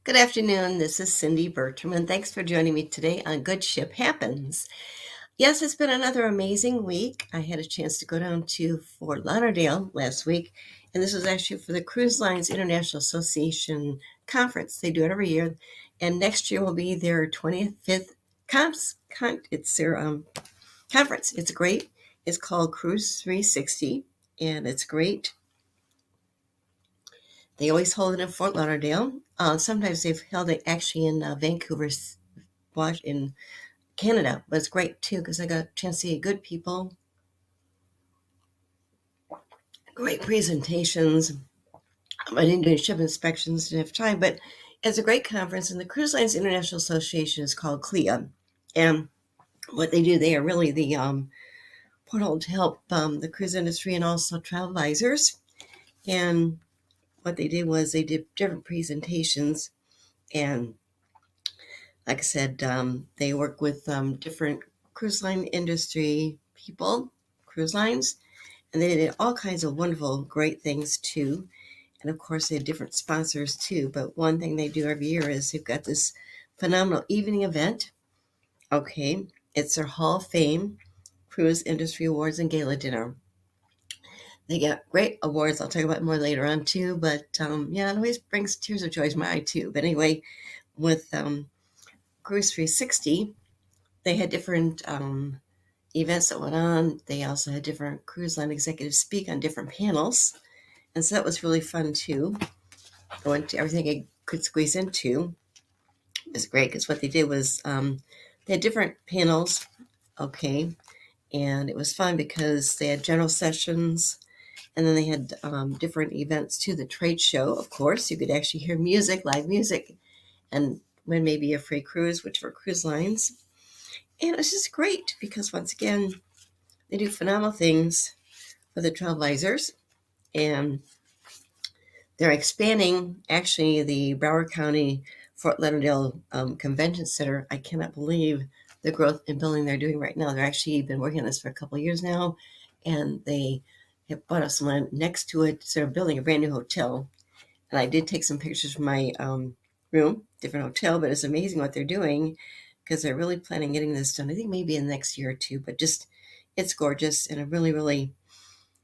Good afternoon. This is Cindy Bertram, and thanks for joining me today on Good Ship Happens. Yes, it's been another amazing week. I had a chance to go down to Fort Lauderdale last week, and this was actually for the Cruise Lines International Association conference. They do it every year, and next year will be their 25th it's their conference. It's great. It's called Cruise 360, and it's great. They always hold it in Fort Lauderdale. Sometimes they've held it actually in Vancouver, in Canada, but it's great too because I got a chance to see good people, great presentations. I didn't do ship inspections, didn't have time, but it's a great conference. And the Cruise Lines International Association is called CLIA, and what they do, they are really the portal to help the cruise industry and also travel advisors. And what they did was they did different presentations, and like I said, they work with different cruise line industry people, cruise lines, and they did all kinds of wonderful, great things too. And of course, they have different sponsors too. But one thing they do every year is they've got this phenomenal evening event. Okay, it's their Hall of Fame Cruise Industry Awards and Gala Dinner. They get great awards. I'll talk about more later on too. But yeah, it always brings tears of joy to my eye too. But anyway, with Cruise 360, they had different events that went on. They also had different cruise line executives speak on different panels. And so that was really fun too. Going to everything I could squeeze into. It was great because what they did was they had different panels. Okay. And it was fun because they had general sessions and then they had different events too. The trade show, of course, you could actually hear music, live music, and when maybe a free cruise, which were cruise lines. And it was just great because once again, they do phenomenal things for the trailblazers, and they're expanding actually the Broward County Fort Lauderdale Convention Center. I cannot believe the growth in building they're doing right now. They're actually been working on this for a couple of years now, and they have bought us land next to it. So they're building a brand new hotel. And I did take some pictures from my room, different hotel, but it's amazing what they're doing because they're really planning getting this done. I think maybe in the next year or two, but just it's gorgeous, and I really, really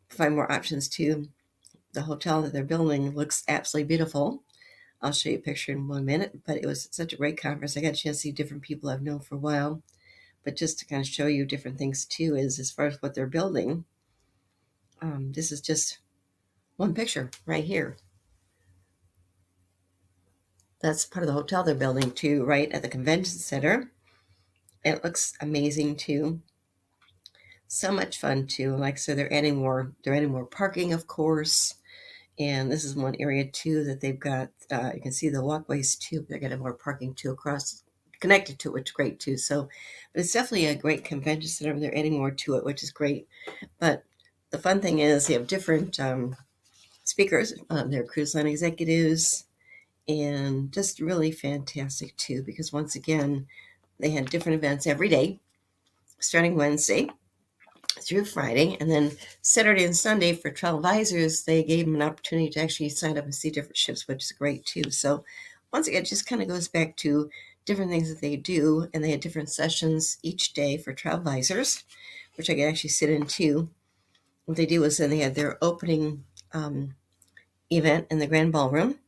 find more options too. The hotel that they're building looks absolutely beautiful. I'll show you a picture in 1 minute, but it was such a great conference. I got a chance to see different people I've known for a while, but just to kind of show you different things too, is as far as what they're building. This is just one picture right here. That's part of the hotel they're building too, right at the convention center. It looks amazing too. So much fun too. Like I said, they're adding more. They're adding more parking, of course. And this is one area too that they've got. You can see the walkways too. They're going to have more parking too across, connected to it, which is great too. So, but it's definitely a great convention center. They're adding more to it, which is great. But the fun thing is they have different speakers. They're cruise line executives, and just really fantastic too. Because once again, they had different events every day, starting Wednesday through Friday, and then Saturday and Sunday for travel advisors, they gave them an opportunity to actually sign up and see different ships, which is great too. So once again, it just kind of goes back to different things that they do, and they had different sessions each day for travel advisors, which I could actually sit in too. What they do is then they had their opening event in the Grand Ballroom,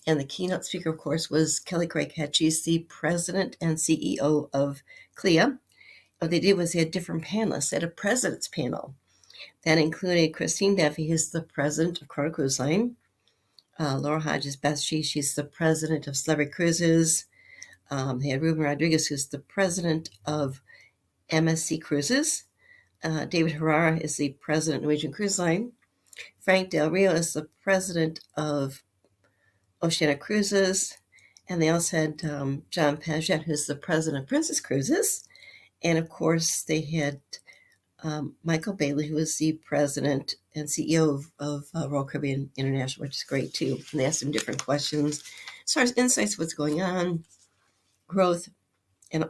and the keynote speaker, of course, was Kelly Craighead. She's the president and CEO of CLIA. What they did was they had different panelists. They had a president's panel that included Christine Duffy, who's the president of Carnival Cruise Line, Laura Hodges Beth, she's the president of Celebrity Cruises. They had Ruben Rodriguez, who's the president of MSC Cruises. David Herrera is the president of Norwegian Cruise Line. Frank Del Rio is the president of Oceania Cruises. And they also had John Paget, who's the president of Princess Cruises. And of course, they had Michael Bailey, who is the president and CEO of Royal Caribbean International, which is great too. And they asked him different questions as far as insights, what's going on, growth, and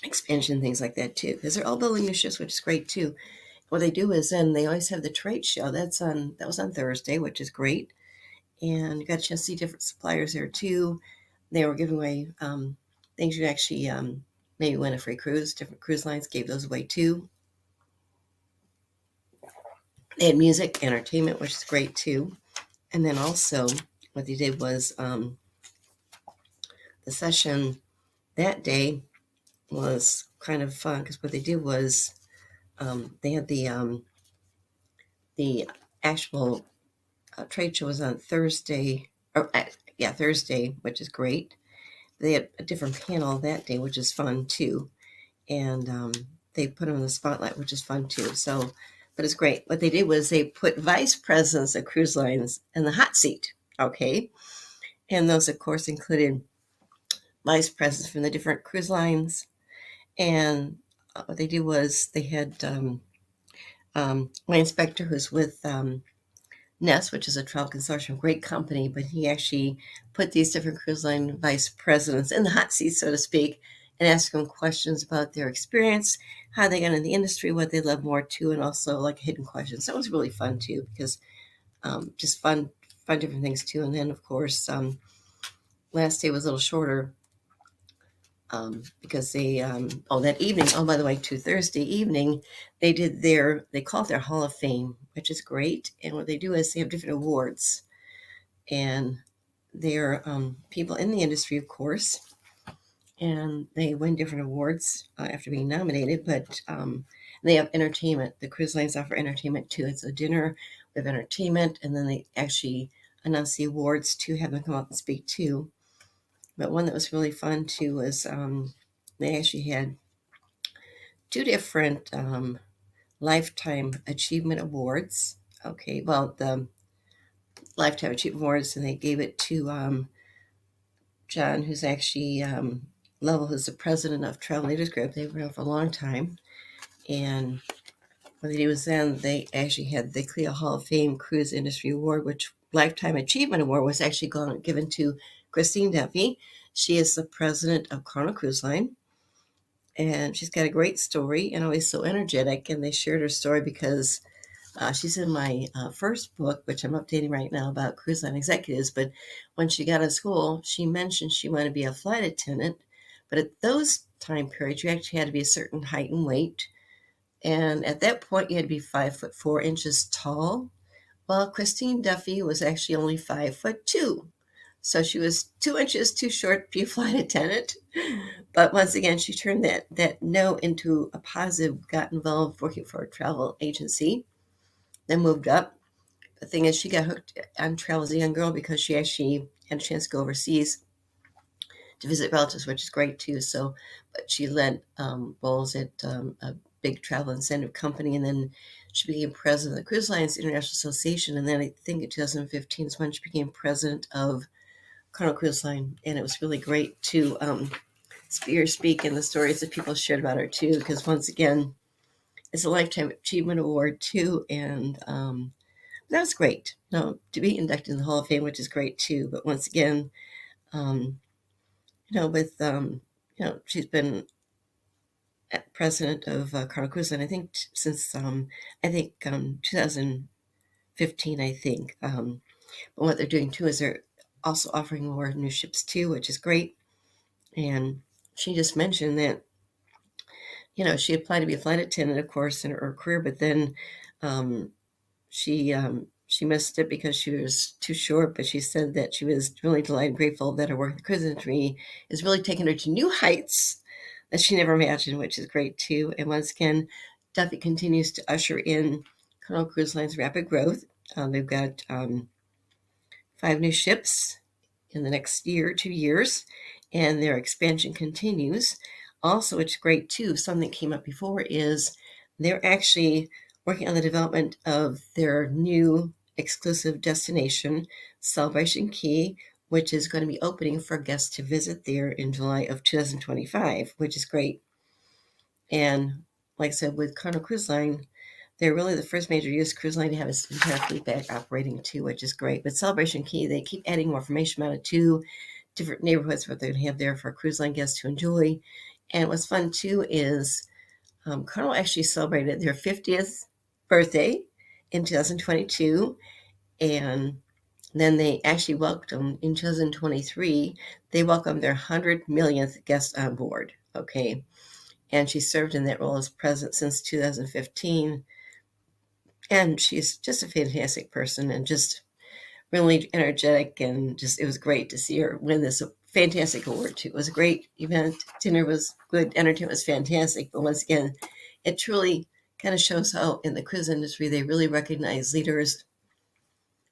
expansion, things like that too, because they're all building new ships, which is great too. What they do is then they always have the trade show. That was on Thursday, which is great, and you got a chance to see different suppliers there too. They were giving away things you actually maybe win a free cruise. Different cruise lines gave those away too. They had music, entertainment, which is great too. And then also, what they did was the session that day was kind of fun because what they did was they had the actual trade show was on Thursday, Thursday, which is great. They had a different panel that day, which is fun too, and they put them in the spotlight, which is fun too. So, but it's great. What they did was they put vice presidents of cruise lines in the hot seat. Okay, and those, of course, included vice presidents from the different cruise lines. And what they did was they had Wayne Spector, who's with Ness, which is a travel consortium, great company, but he actually put these different cruise line vice presidents in the hot seat, so to speak, and asked them questions about their experience, how they got into the industry, what they love more too, and also like hidden questions. That was really fun too, because just fun different things too. And then of course, last day was a little shorter because they that evening, by the way, to Thursday evening, they call it their Hall of Fame, which is great. And what they do is they have different awards, and they're people in the industry, of course, and they win different awards after being nominated. But they have entertainment. The cruise lines offer entertainment too. It's a dinner with entertainment, and then they actually announce the awards to have them come up and speak too. But one that was really fun too was they actually had two different Lifetime Achievement Awards. Okay, well, the Lifetime Achievement Awards, and they gave it to John, who's actually Lovell, who's the president of Travel Leaders Group. They've been around for a long time. And what they did was then they actually had the CLIA Hall of Fame Cruise Industry Award, which Lifetime Achievement Award was actually given to Christine Duffy. She is the president of Carnival Cruise Line. And she's got a great story and always so energetic. And they shared her story because she's in my first book, which I'm updating right now about cruise line executives. But when she got out of school, she mentioned she wanted to be a flight attendant. But at those time periods, you actually had to be a certain height and weight. And at that point, you had to be 5'4" tall. Well, Christine Duffy was actually only 5'2". So she was 2 inches too short to be a flight attendant. But once again, she turned that no into a positive, got involved working for a travel agency, then moved up. The thing is, she got hooked on travel as a young girl because she actually had a chance to go overseas to visit relatives, which is great too. So, but she led roles at a big travel incentive company, and then she became president of the Cruise Lines International Association. And then I think in 2015 is when she became president of Carnival Cruise Line, and it was really great to speak and the stories that people shared about her too, because once again, it's a Lifetime Achievement Award too, and that was great. No, to be inducted in the Hall of Fame, which is great too. But once again, with she's been president of Carnival Cruise Line, I think since 2015, I think. But what they're doing too is they're also offering more new ships too, which is great. And she just mentioned that, she applied to be a flight attendant, of course, in her career, but then she missed it because she was too short. But she said that she was really delighted and grateful that her work in the cruise industry is really taking her to new heights that she never imagined, which is great too. And once again, Duffy continues to usher in Carnival Cruise Line's rapid growth. They've got 5 new ships in the next 2 years, and their expansion continues. Also, it's great too. Something that came up before is they're actually working on the development of their new exclusive destination, Celebration Key, which is going to be opening for guests to visit there in July of 2025, which is great. And like I said, with Carnival Cruise Line, they're really the first major U.S. cruise line to have its entire fleet back operating too, which is great. But Celebration Key, they keep adding more information about it too, different neighborhoods, what they're going to have there for cruise line guests to enjoy. And what's fun too is Carnival actually celebrated their 50th birthday in 2022, and then they actually welcomed in 2023, they welcomed their 100 millionth guest on board. Okay. And she served in that role as president since 2015. And she's just a fantastic person and just really energetic. And just, it was great to see her win this fantastic award, too. It was a great event. Dinner was good. Entertainment was fantastic. But once again, it truly kind of shows how in the cruise industry they really recognize leaders.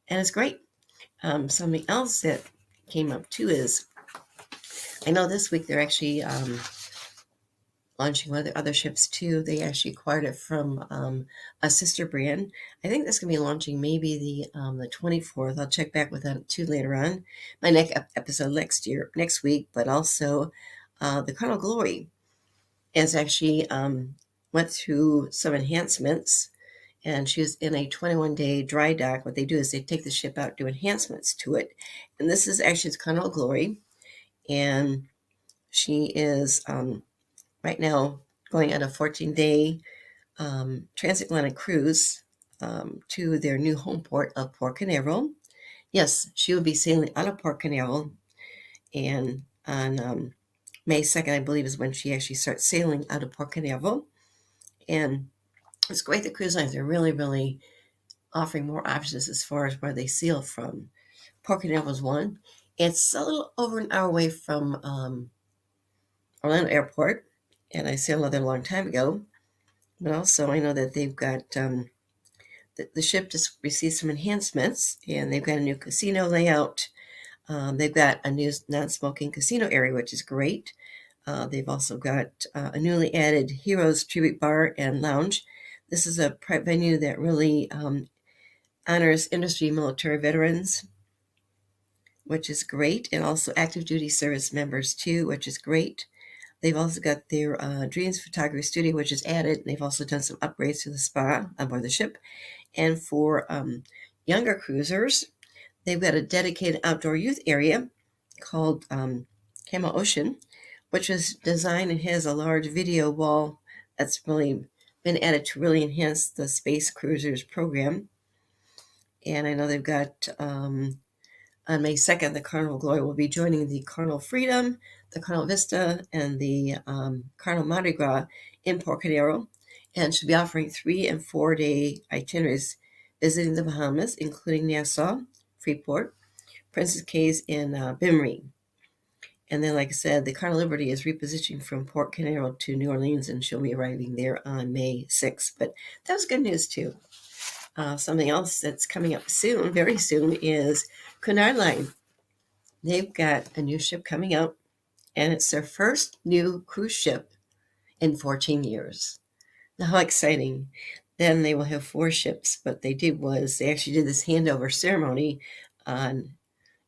And it's great. Something else that came up too is I know this week they're actually launching one of their other ships too. They actually acquired it from a sister brand. I think that's going to be launching maybe the 24th. I'll check back with that too later on. My next episode next week, but also the Carnival Glory is actually went through some enhancements. And she was in a 21-day dry dock. What they do is they take the ship out, do enhancements to it. And this is actually the Carnival Glory. And she is right now going on a 14-day transatlantic cruise to their new home port of Port Canaveral. Yes, she will be sailing out of Port Canaveral. And on May 2nd, I believe, is when she actually starts sailing out of Port Canaveral. And it's great that cruise lines are really, really offering more options as far as where they sail from. Port Canaveral is one. It's a little over an hour away from Orlando Airport, and I sailed there a long time ago. But also, I know that they've got the ship just received some enhancements, and they've got a new casino layout. They've got a new non-smoking casino area, which is great. They've also got a newly added Heroes Tribute Bar and Lounge. This is a private venue that really honors industry military veterans, which is great, and also active duty service members too, which is great. They've also got their Dreams Photography Studio, which is added. They've also done some upgrades to the spa on board the ship. And for younger cruisers, they've got a dedicated outdoor youth area called Camo Ocean, which is designed and has a large video wall that's really been added to really enhance the Space Cruisers program. And I know they've got on May 2nd, the Carnival Glory will be joining the Carnival Freedom, the Carnival Vista, and the Carnival Mardi Gras in Port Canaveral, and should be offering 3 and 4 day itineraries visiting the Bahamas, including Nassau, Freeport, Princess Cays, and Bimini. And then, like I said, the Carnival Liberty is repositioning from Port Canaveral to New Orleans, and she'll be arriving there on May 6th. But that was good news, too. Something else that's coming up soon, very soon, is Cunard Line. They've got a new ship coming out, and it's their first new cruise ship in 14 years. Now, how exciting. Then they will have 4 ships. What they did was they actually did this handover ceremony on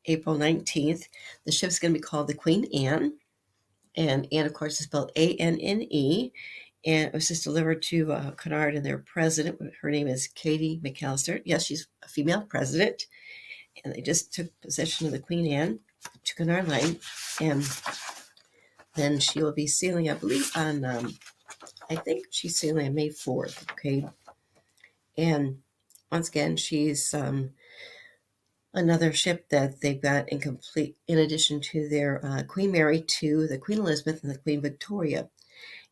April 19th. The ship's going to be called the Queen Anne. And Anne, of course, is spelled Anne. And it was just delivered to Cunard and their president. Her name is Katie McAllister. Yes, she's a female president. And they just took possession of the Queen Anne to Cunard Line. And then she will be sailing, I believe, on, I think she's sailing on May 4th. Okay. And once again, she's another ship that they've got in addition to their Queen Mary 2, the Queen Elizabeth, and the Queen Victoria.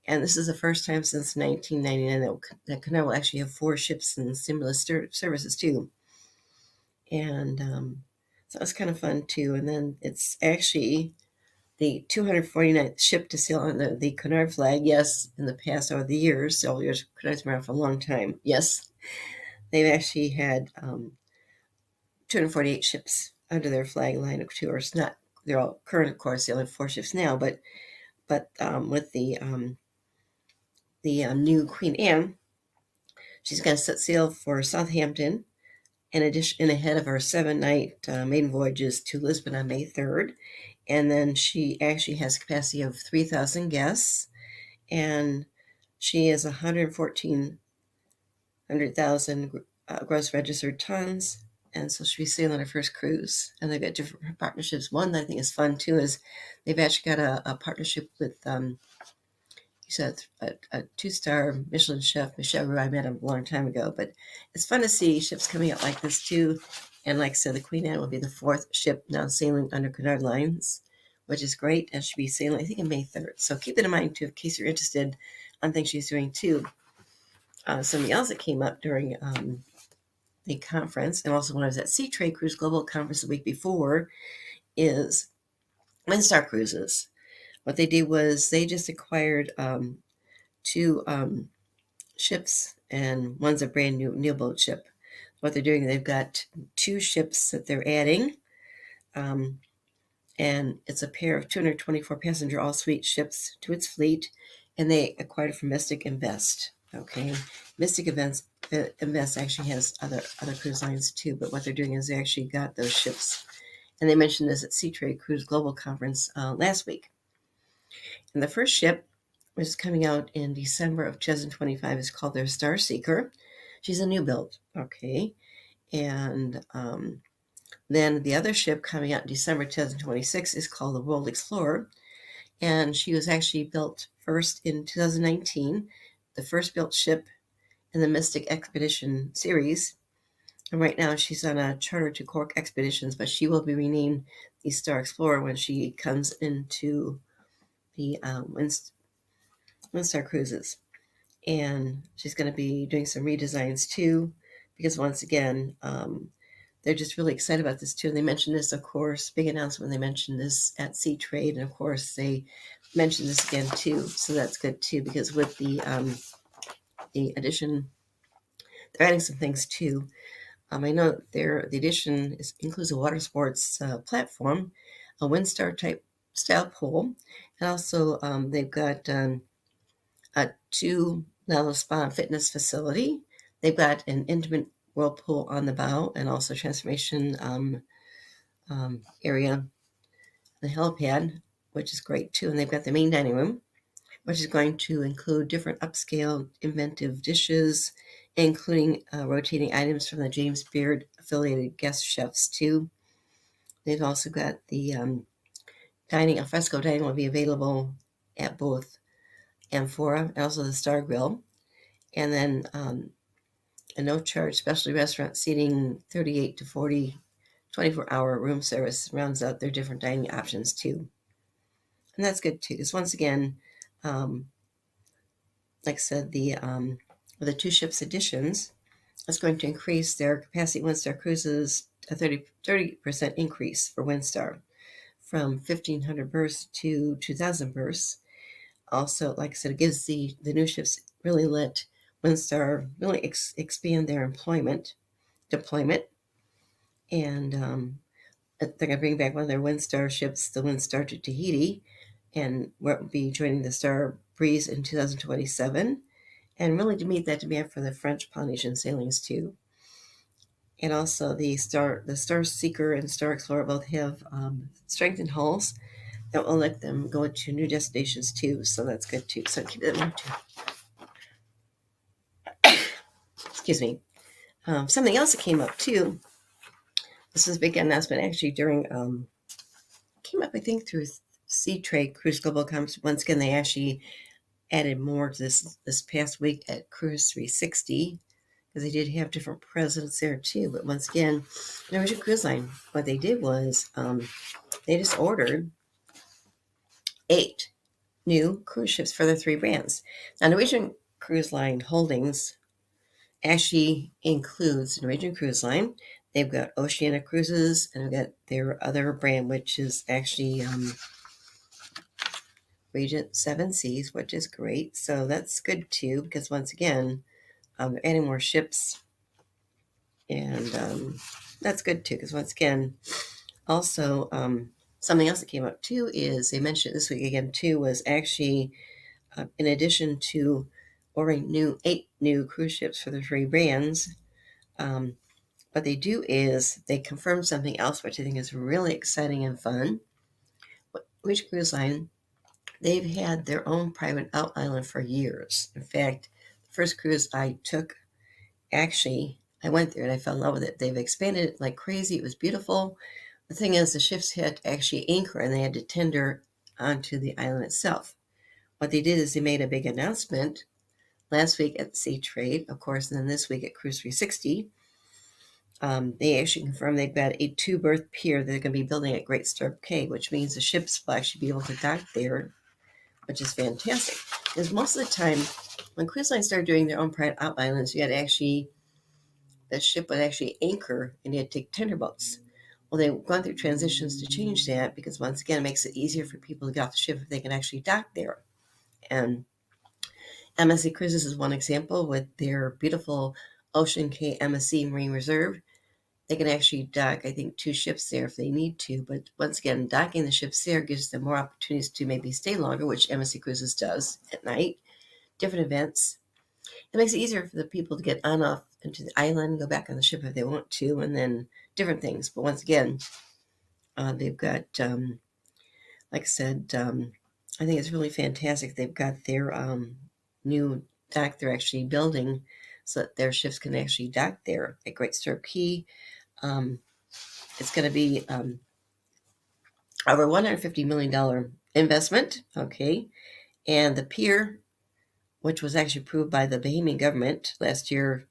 And this is the first time since 1999 that Cunard will actually have 4 ships and similar services too. And so it's kind of fun too. And then it's actually the 249th ship to sail under the Cunard flag. Yes, in the past, over the years, several years, Cunard's been around for a long time. Yes, they've actually had 248 ships under their flag line of tours. Not, they're all current, of course. They only have 4 ships now, but with the new Queen Anne, she's going to set sail for Southampton, in addition, ahead of her 7-night maiden voyages to Lisbon on May 3rd. And then she actually has a capacity of 3,000 guests, and she is 114,000 gross registered tons. And so she'll be sailing on her first cruise. And they've got different partnerships. One that I think is fun too is they've actually got a partnership with she's a 2-star Michelin chef, Michelle Roux. I met him a long time ago, but it's fun to see ships coming out like this too. And like I said, the Queen Anne will be the 4th ship now sailing under Cunard Lines, which is great, and she'll be sailing, I think, in May 3rd. So keep that in mind too, in case you're interested on things she's doing too. Something else that came up during the conference, and also when I was at Seatrade Cruise Global Conference the week before, is Windstar Cruises. What they did was they just acquired 2 ships, and one's a brand new boat ship. What they're doing, they've got 2 ships that they're adding, and it's a pair of 224 passenger all-suite ships to its fleet, and they acquired it from Mystic Invest. Okay, Mystic Invest actually has other cruise lines too, but what they're doing is they actually got those ships, and they mentioned this at Seatrade Cruise Global Conference last week. And the first ship, which is coming out in December of 2025, is called their Star Seeker. She's a new build, okay, and then the other ship coming out in December 2026 is called the World Explorer, and she was actually built first in 2019, the first built ship in the Mystic Expedition series. And right now she's on a charter to Cork Expeditions, but she will be renamed the Star Explorer when she comes into the Windstar Cruises. And she's going to be doing some redesigns too, because once again, they're just really excited about this too. And they mentioned this, of course, big announcement. They mentioned this at Seatrade, and of course they mentioned this again too. So that's good too, because with the addition, they're adding some things too. I know the addition includes a water sports platform, a Windstar type style pool, and also they've got a 2-level spa and fitness facility. They've got an intimate whirlpool on the bow, and also transformation area, the helipad, which is great too. And they've got the main dining room, which is going to include different upscale inventive dishes, including rotating items from the James Beard affiliated guest chefs too. They've also got the alfresco dining will be available at both Amphora and also the Star Grill. And then a no-charge specialty restaurant seating 38 to 40 24-hour room service rounds out their different dining options too. And that's good too, because once again, like I said, the 2 ships additions is going to increase their capacity. Windstar Cruises, a 30% increase for Windstar, from 1,500 berths to 2,000 berths. Also, like I said, it gives the new ships really let Windstar really expand their deployment. And they're going to bring back one of their Windstar ships, the Windstar to Tahiti, and we'll be joining the Star Breeze in 2027, and really to meet that demand for the French Polynesian sailings too. And also the Star Seeker and Star Explorer both have strengthened hulls that will let them go to new destinations too, so that's good too. So keep that in mind too. Excuse me. Something else that came up too. This is a big announcement actually during came up I think through Seatrade Cruise Global Conference. Once again, they actually added more to this past week at Cruise 360, because they did have different presidents there too. But once again, Norwegian Cruise Line, what they did was they just ordered 8 new cruise ships for their 3 brands. Now, Norwegian Cruise Line Holdings actually includes Norwegian Cruise Line. They've got Oceania Cruises, and they've got their other brand, which is actually Regent 7 Seas, which is great. So that's good too, because once again, they're adding more ships, and that's good too, because once again, also something else that came up too is they mentioned this week again too was actually in addition to ordering 8 new cruise ships for the 3 brands, what they do is they confirm something else, which I think is really exciting and fun. Which Cruise Line, they've had their own private out island for years. In fact, the first cruise I took, actually, I went there and I fell in love with it. They've expanded it like crazy. It was beautiful. The thing is, the ships had to actually anchor, and they had to tender onto the island itself. what they did is they made a big announcement last week at Sea Trade, of course, and then this week at Cruise 360. They actually confirmed they've got a 2-berth pier that they're going to be building at Great Stirrup Cay, which means the ships will actually be able to dock there, which is fantastic. Because most of the time, when cruise lines started doing their own private out islands, the ship would actually anchor and you had to take tender boats. Well, they've gone through transitions to change that because, once again, it makes it easier for people to get off the ship if they can actually dock there. And MSC Cruises is one example with their beautiful Ocean Cay MSC Marine Reserve. They can actually dock, I think, 2 ships there if they need to. But once again, docking the ships there gives them more opportunities to maybe stay longer, which MSC Cruises does at night, different events. It makes it easier for the people to get on off into the island, go back on the ship if they want to, and then different things. But once again, they've got, like I said, I think it's really fantastic. They've got their new dock they're actually building so that their ships can actually dock there at Great Stirrup Cay. It's going to be over $150 million investment, okay? And the pier, which was actually approved by the Bahamian government last year,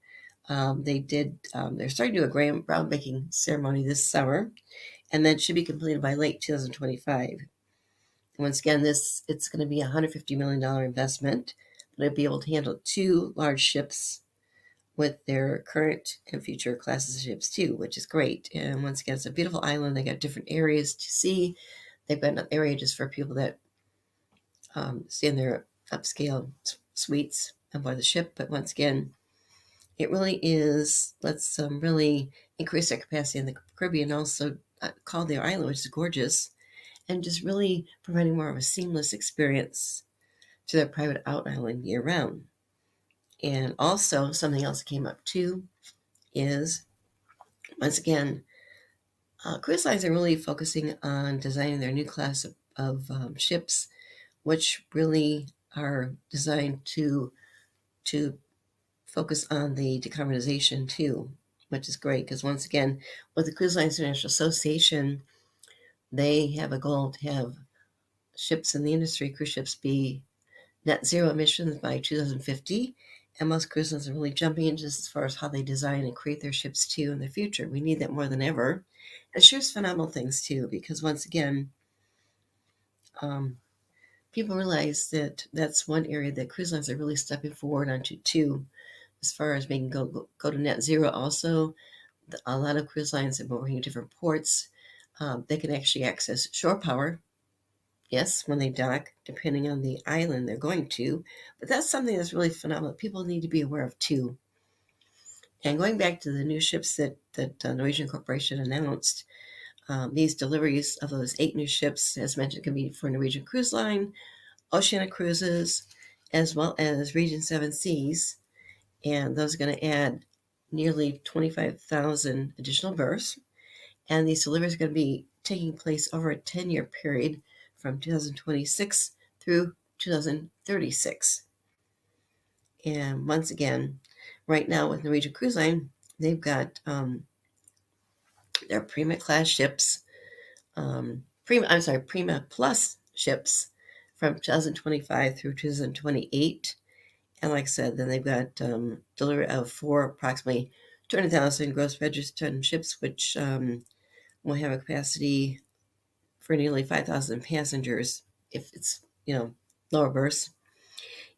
they're starting to do a groundbreaking ceremony this summer, and then it should be completed by late 2025. Once again, it's going to be a $150 million investment, but it'll be able to handle 2 large ships with their current and future classes of ships too, which is great. And once again, it's a beautiful island. They got different areas to see. They've got an area just for people that stay in their upscale suites aboard the ship. But once again, it really is, let's really increase their capacity in the Caribbean, also call their island, which is gorgeous, and just really providing more of a seamless experience to their private out island year round. And also, something else that came up too is, once again, cruise lines are really focusing on designing their new class of ships, which really are designed to focus on the decarbonization too, which is great because, once again, with the Cruise Lines International Association, they have a goal to have ships in the industry, cruise ships, be net zero emissions by 2050. And most cruise lines are really jumping into this as far as how they design and create their ships too in the future. We need that more than ever. It shares phenomenal things too, because once again, people realize that that's one area that cruise lines are really stepping forward onto too, as far as making go to net zero. Also, a lot of cruise lines are moving to different ports. They can actually access shore power, yes, when they dock, depending on the island they're going to. But that's something that's really phenomenal. People need to be aware of too. And going back to the new ships that Norwegian Corporation announced, these deliveries of those 8 new ships, as mentioned, can be for Norwegian Cruise Line, Oceania Cruises, as well as Region 7 Seas. And those are going to add nearly 25,000 additional berths. And these deliveries are going to be taking place over a 10-year period from 2026 through 2036. And once again, right now with Norwegian Cruise Line, they've got their Prima class ships, Prima Plus ships from 2025 through 2028. And like I said, then they've got delivery of 4 approximately 200,000 gross registered ships, which will have a capacity for nearly 5,000 passengers if it's, lower berths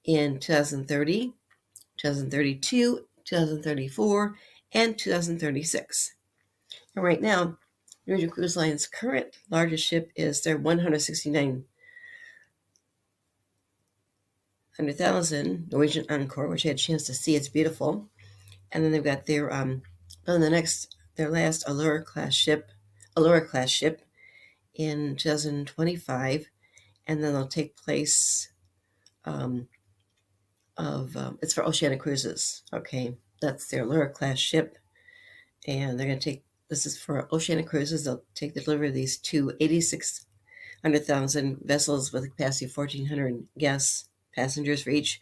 in 2030, 2032, 2034, and 2036. And right now, Norwegian Cruise Line's current largest ship is their 169,000 Norwegian Encore, which I had a chance to see. It's beautiful. And then they've got their last Allura class ship in 2025, and then they'll take place it's for Oceania Cruises. Okay, that's their Allura class ship, and they're going to take, this is for Oceania Cruises. They'll take the delivery of these 2 86,000 vessels with a capacity of 1,400 guests, passengers for each,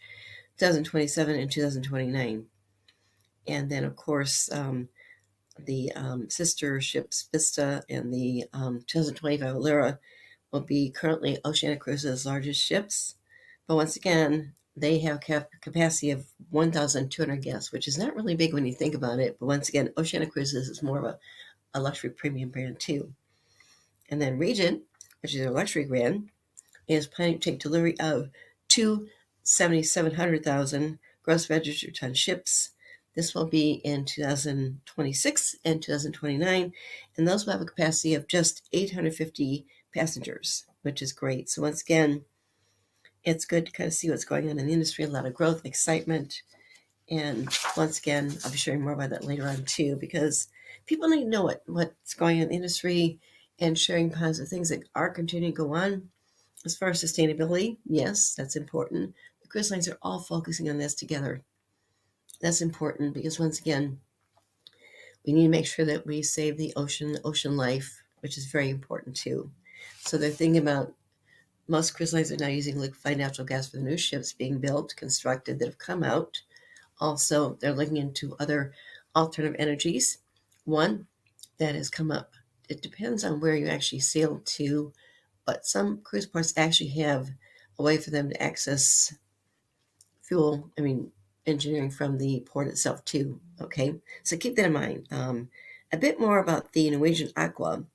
2027 and 2029. And then, of course, the sister ships Vista and the 2025 Allura will be currently Oceania Cruises' largest ships, But once again, they have capacity of 1,200 guests, which is not really big when you think about it. But once again, Oceania Cruises is more of a luxury premium brand too. And then Regent, which is a luxury brand, is planning to take delivery of two 7,700,000 gross registered ton ships. This will be in 2026 and 2029, and those will have a capacity of just 850 passengers, which is great. So once again, it's good to kind of see what's going on in the industry, a lot of growth, excitement. And once again, I'll be sharing more about that later on too, because people need to know what's going on in the industry and sharing positive things that are continuing to go on. As far as sustainability, yes, that's important. The cruise lines are all focusing on this together. That's important because once again, we need to make sure that we save the ocean life, which is very important too. So they're thinking about most cruise lines are now using liquefied natural gas for the new ships being built, constructed that have come out. Also, they're looking into other alternative energies. One that has come up, it depends on where you actually sail to, but some cruise ports actually have a way for them to access fuel, engineering from the port itself too. Okay, so keep that in mind. A bit more about the Norwegian Aqua.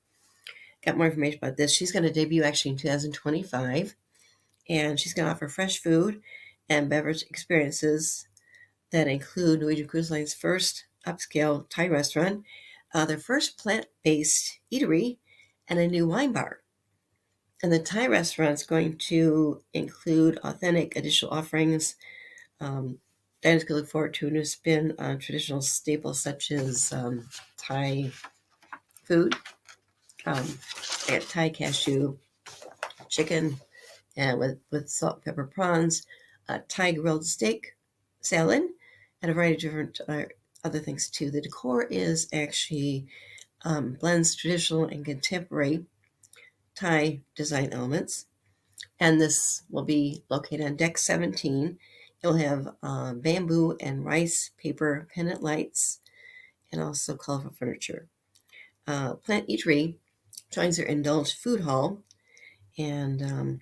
Got more information about this. She's going to debut actually in 2025, and she's going to offer fresh food and beverage experiences that include Norwegian Cruise Line's first upscale Thai restaurant, their first plant-based eatery, and a new wine bar. And the Thai restaurant is going to include authentic additional offerings. Diners can look forward to a new spin on traditional staples such as Thai food, Thai cashew chicken, and with salt and pepper prawns, Thai grilled steak salad, and a variety of different other things too. The decor is actually blends traditional and contemporary Thai design elements, and this will be located on deck 17. You'll have bamboo and rice paper pendant lights, and also colorful furniture. Plant Eatery joins their indulged food hall, and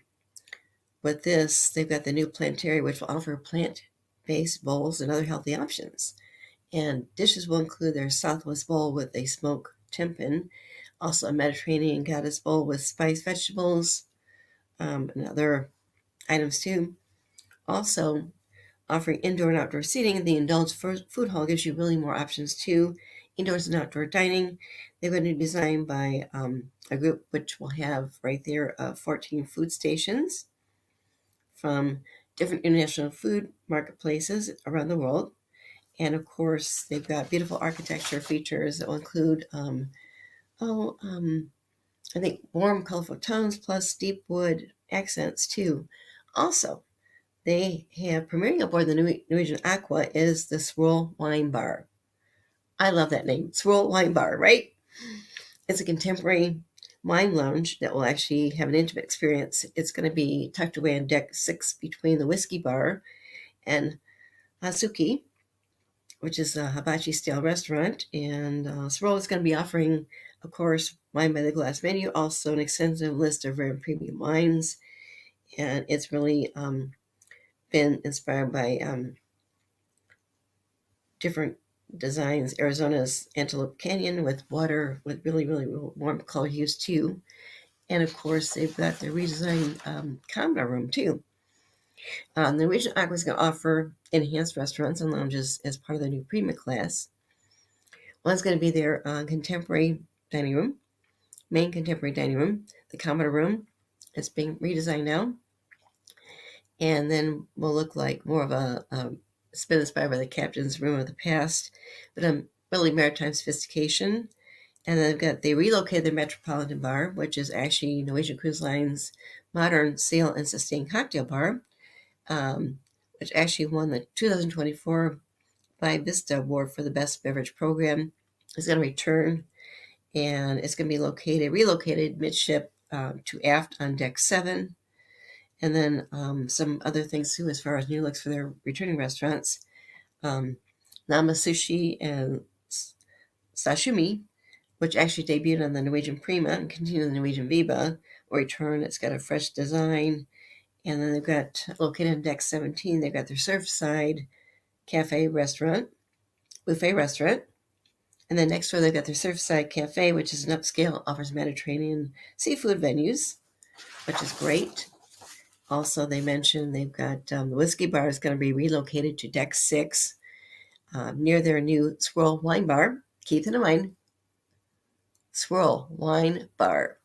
with this, they've got the new Plantary, which will offer plant-based bowls and other healthy options. And dishes will include their Southwest bowl with a smoked tempeh, also a Mediterranean goddess bowl with spiced vegetables, and other items too. Also, offering indoor and outdoor seating, the indulged food hall gives you really more options too. Indoors and outdoor dining. They've got a new design by a group which will have right there 14 food stations from different international food marketplaces around the world. And of course, they've got beautiful architecture features that will include, I think, warm, colorful tones plus deep wood accents too. Also, they have premiering aboard the Norwegian Aqua is the Swirl Wine Bar. I love that name, Swirl Wine Bar, right? It's a contemporary wine lounge that will actually have an intimate experience. It's going to be tucked away on deck 6 between the whiskey bar and Hasuki, which is a hibachi style restaurant. And Swirl is going to be offering, of course, wine by the glass menu, also an extensive list of very premium wines. And it's really been inspired by different designs. Arizona's Antelope Canyon with water with really, really warm color hues too. And of course, they've got their redesigned commodore room too. The Norwegian Aqua is going to offer enhanced restaurants and lounges as part of the new premium class. One's going to be their contemporary dining room, main contemporary dining room, the commodore room. It's being redesigned now. And then will look like more of a it's been inspired by the captain's room of the past, but really maritime sophistication. And then they relocated their Metropolitan Bar, which is actually Norwegian Cruise Line's modern sail and sustain cocktail bar, which actually won the 2024 by Vista Award for the best beverage program. It's going to return, and it's going to be relocated midship to aft on deck 7. And then some other things too, as far as new looks for their returning restaurants. Nama Sushi and Sashimi, which actually debuted on the Norwegian Prima and continued on the Norwegian Viva, will return. It's got a fresh design, And then they've got, located on deck 17, they've got their Surfside Cafe Restaurant, buffet restaurant. And then next door, they've got their Surfside Cafe, which is an upscale, offers Mediterranean seafood venues, which is great. Also, they mentioned they've got the whiskey bar is going to be relocated to deck 6 near their new Swirl Wine Bar. Keep it in mind, Swirl Wine Bar.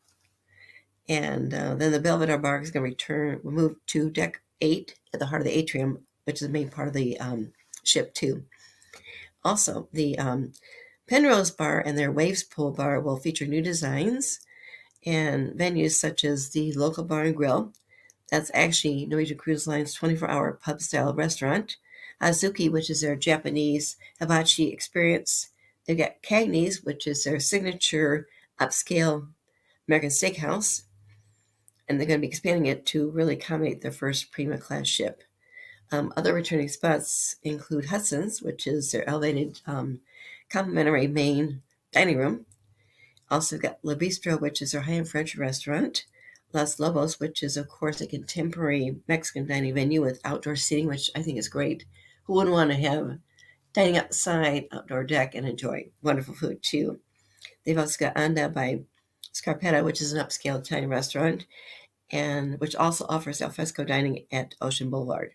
And then the Belvedere Bar is going to move to deck 8 at the heart of the atrium, which is the main part of the ship too. Also, the Penrose Bar and their Waves Pool Bar will feature new designs and venues such as the Local Bar and Grill. That's actually Norwegian Cruise Line's 24-hour pub-style restaurant. Azuki, which is their Japanese hibachi experience. They've got Cagney's, which is their signature upscale American steakhouse. And they're going to be expanding it to really accommodate their first Prima class ship. Other returning spots include Hudson's, which is their elevated complimentary main dining room. Also got Le Bistro, which is their high-end French restaurant. Los Lobos, which is, of course, a contemporary Mexican dining venue with outdoor seating, which I think is great. Who wouldn't want to have dining outside, outdoor deck, and enjoy wonderful food, too? They've also got Anda by Scarpetta, which is an upscale Italian restaurant, and which also offers alfresco dining at Ocean Boulevard.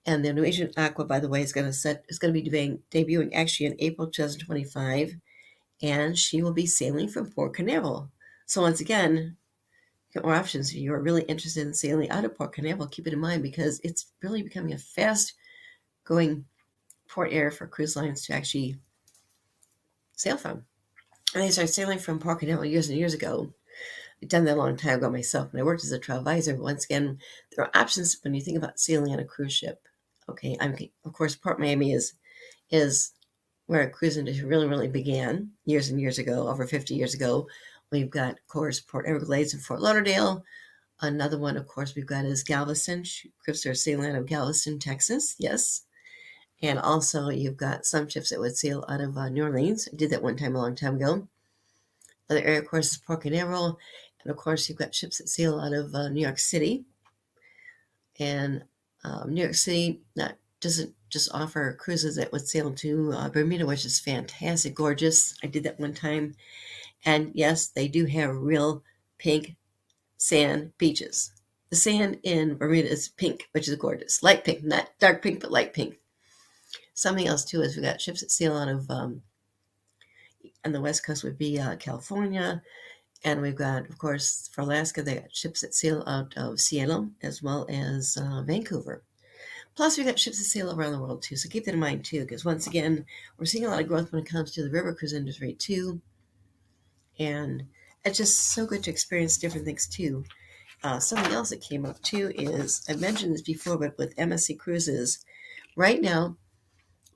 And the Norwegian Aqua, by the way, is going to be debuting actually in April 2025, and she will be sailing from Port Canaveral. So once again, get more options. If you're really interested in sailing out of Port Canaveral, keep it in mind because it's really becoming a fast-going port area for cruise lines to actually sail from. And I started sailing from Port Canaveral years and years ago. I've done that a long time ago myself, and I worked as a travel advisor. Once again, there are options when you think about sailing on a cruise ship. Okay, of course, Port Miami is where cruise industry really began years and years ago, over 50 years ago. We've got, of course, Port Everglades and Fort Lauderdale. Another one, of course, we've got is Galveston. Ships are sailing out of Galveston, Texas. Yes. And also, you've got some ships that would sail out of New Orleans. I did that one time a long time ago. Other area, of course, is Port Canaveral. And, of course, you've got ships that sail out of New York City. And New York City doesn't just offer cruises that would sail to Bermuda, which is fantastic, gorgeous. I did that one time. And yes, they do have real pink sand beaches. The sand in Bermuda is pink, which is gorgeous. Light pink, not dark pink, but light pink. Something else, too, is we've got ships that sail out of, on the west coast would be California. And we've got, of course, for Alaska, they got ships that sail out of Seattle as well as Vancouver. Plus, we've got ships that sail around the world, too. So keep that in mind, too, because once again, we're seeing a lot of growth when it comes to the river cruise industry, too. And it's just so good to experience different things, too. Something else that came up, too, is, I mentioned this before, but with MSC Cruises, right now,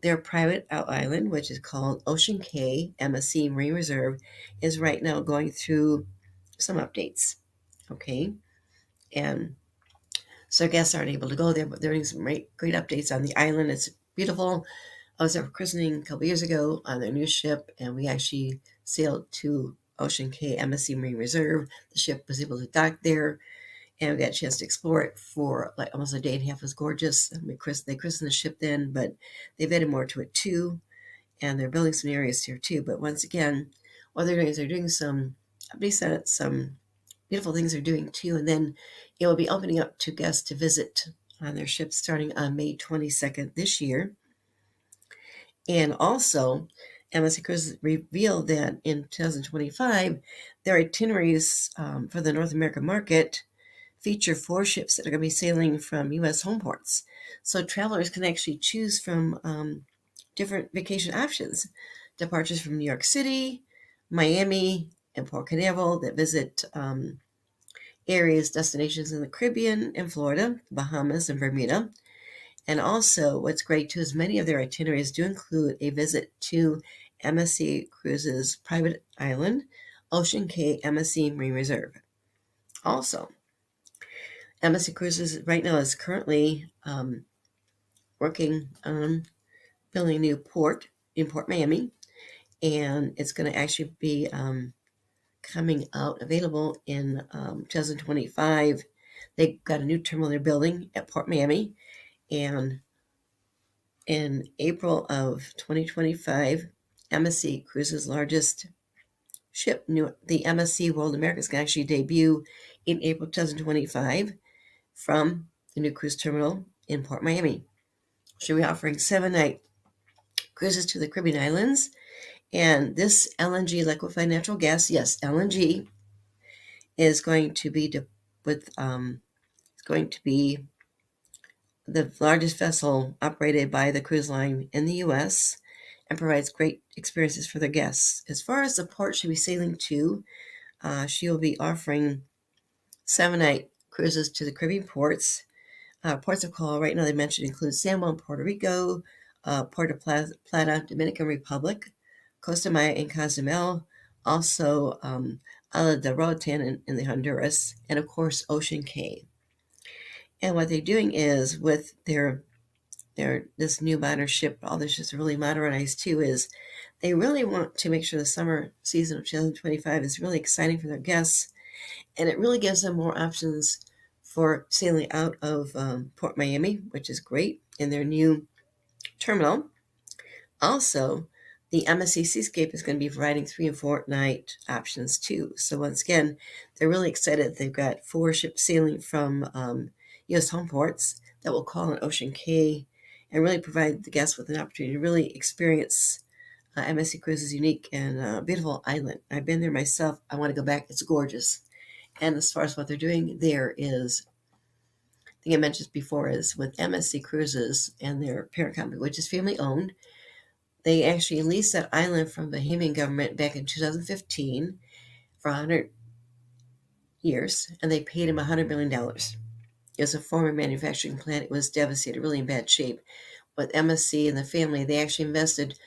their private island, which is called Ocean Cay MSC Marine Reserve, is right now going through some updates. Okay. And so guests aren't able to go there, but they're doing some great updates on the island. It's beautiful. I was there for christening a couple years ago on their new ship, and we actually sailed to Ocean Cay MSC Marine Reserve. The ship was able to dock there, and we got a chance to explore it for like almost a day and a half. It was gorgeous. They christened the ship then, but they've added more to it too, and they're building some areas here too. But once again, what they're doing is they're doing some beautiful things they're doing too, and then it will be opening up to guests to visit on their ship starting on May 22nd this year. And also, MSC Cruises revealed that in 2025, their itineraries for the North American market feature 4 ships that are going to be sailing from U.S. home ports. So travelers can actually choose from different vacation options. Departures from New York City, Miami, and Port Canaveral that visit areas, destinations in the Caribbean and Florida, Bahamas, and Bermuda. And also, what's great too is many of their itineraries do include a visit to MSC Cruises' private island, Ocean Cay MSC Marine Reserve. Also, MSC Cruises right now is currently working on building a new port in Port Miami, and it's going to actually be coming out available in 2025. They got a new terminal they're building at Port Miami, and in April of 2025, MSC Cruises' largest ship, the MSC World America, is going to actually debut in April 2025 from the new cruise terminal in Port Miami. She'll be offering 7-night cruises to the Caribbean islands, and this LNG, liquefied natural gas, yes, LNG, is going to be it's going to be the largest vessel operated by the cruise line in the U.S. and provides great experiences for their guests. As far as the port she'll be sailing to, she will be offering 7-night cruises to the Caribbean ports. Ports of call right now they mentioned include San Juan, Puerto Rico, Puerto Plata, Dominican Republic, Costa Maya, and Cozumel, also Isla de Roatan in the Honduras, and of course Ocean Cay. And what they're doing is with their this new modern ship, all this is really modernized too, is they really want to make sure the summer season of 2025 is really exciting for their guests, and it really gives them more options for sailing out of Port Miami, which is great, in their new terminal. Also, the MSC Seascape is going to be providing 3 and 4 night options too. So once again, they're really excited. They've got 4 ships sailing from U.S. home ports that will call on Ocean Cay and really provide the guests with an opportunity to really experience MSC Cruises' unique and beautiful island. I've been there myself. I want to go back. It's gorgeous. And as far as what they're doing there is, I think I mentioned before, is with MSC Cruises and their parent company, which is family owned. They actually leased that island from the Bahamian government back in 2015 for 100 years, and they paid him $100 million. It was a former manufacturing plant. It was devastated, really in bad shape. With MSC and the family, they actually invested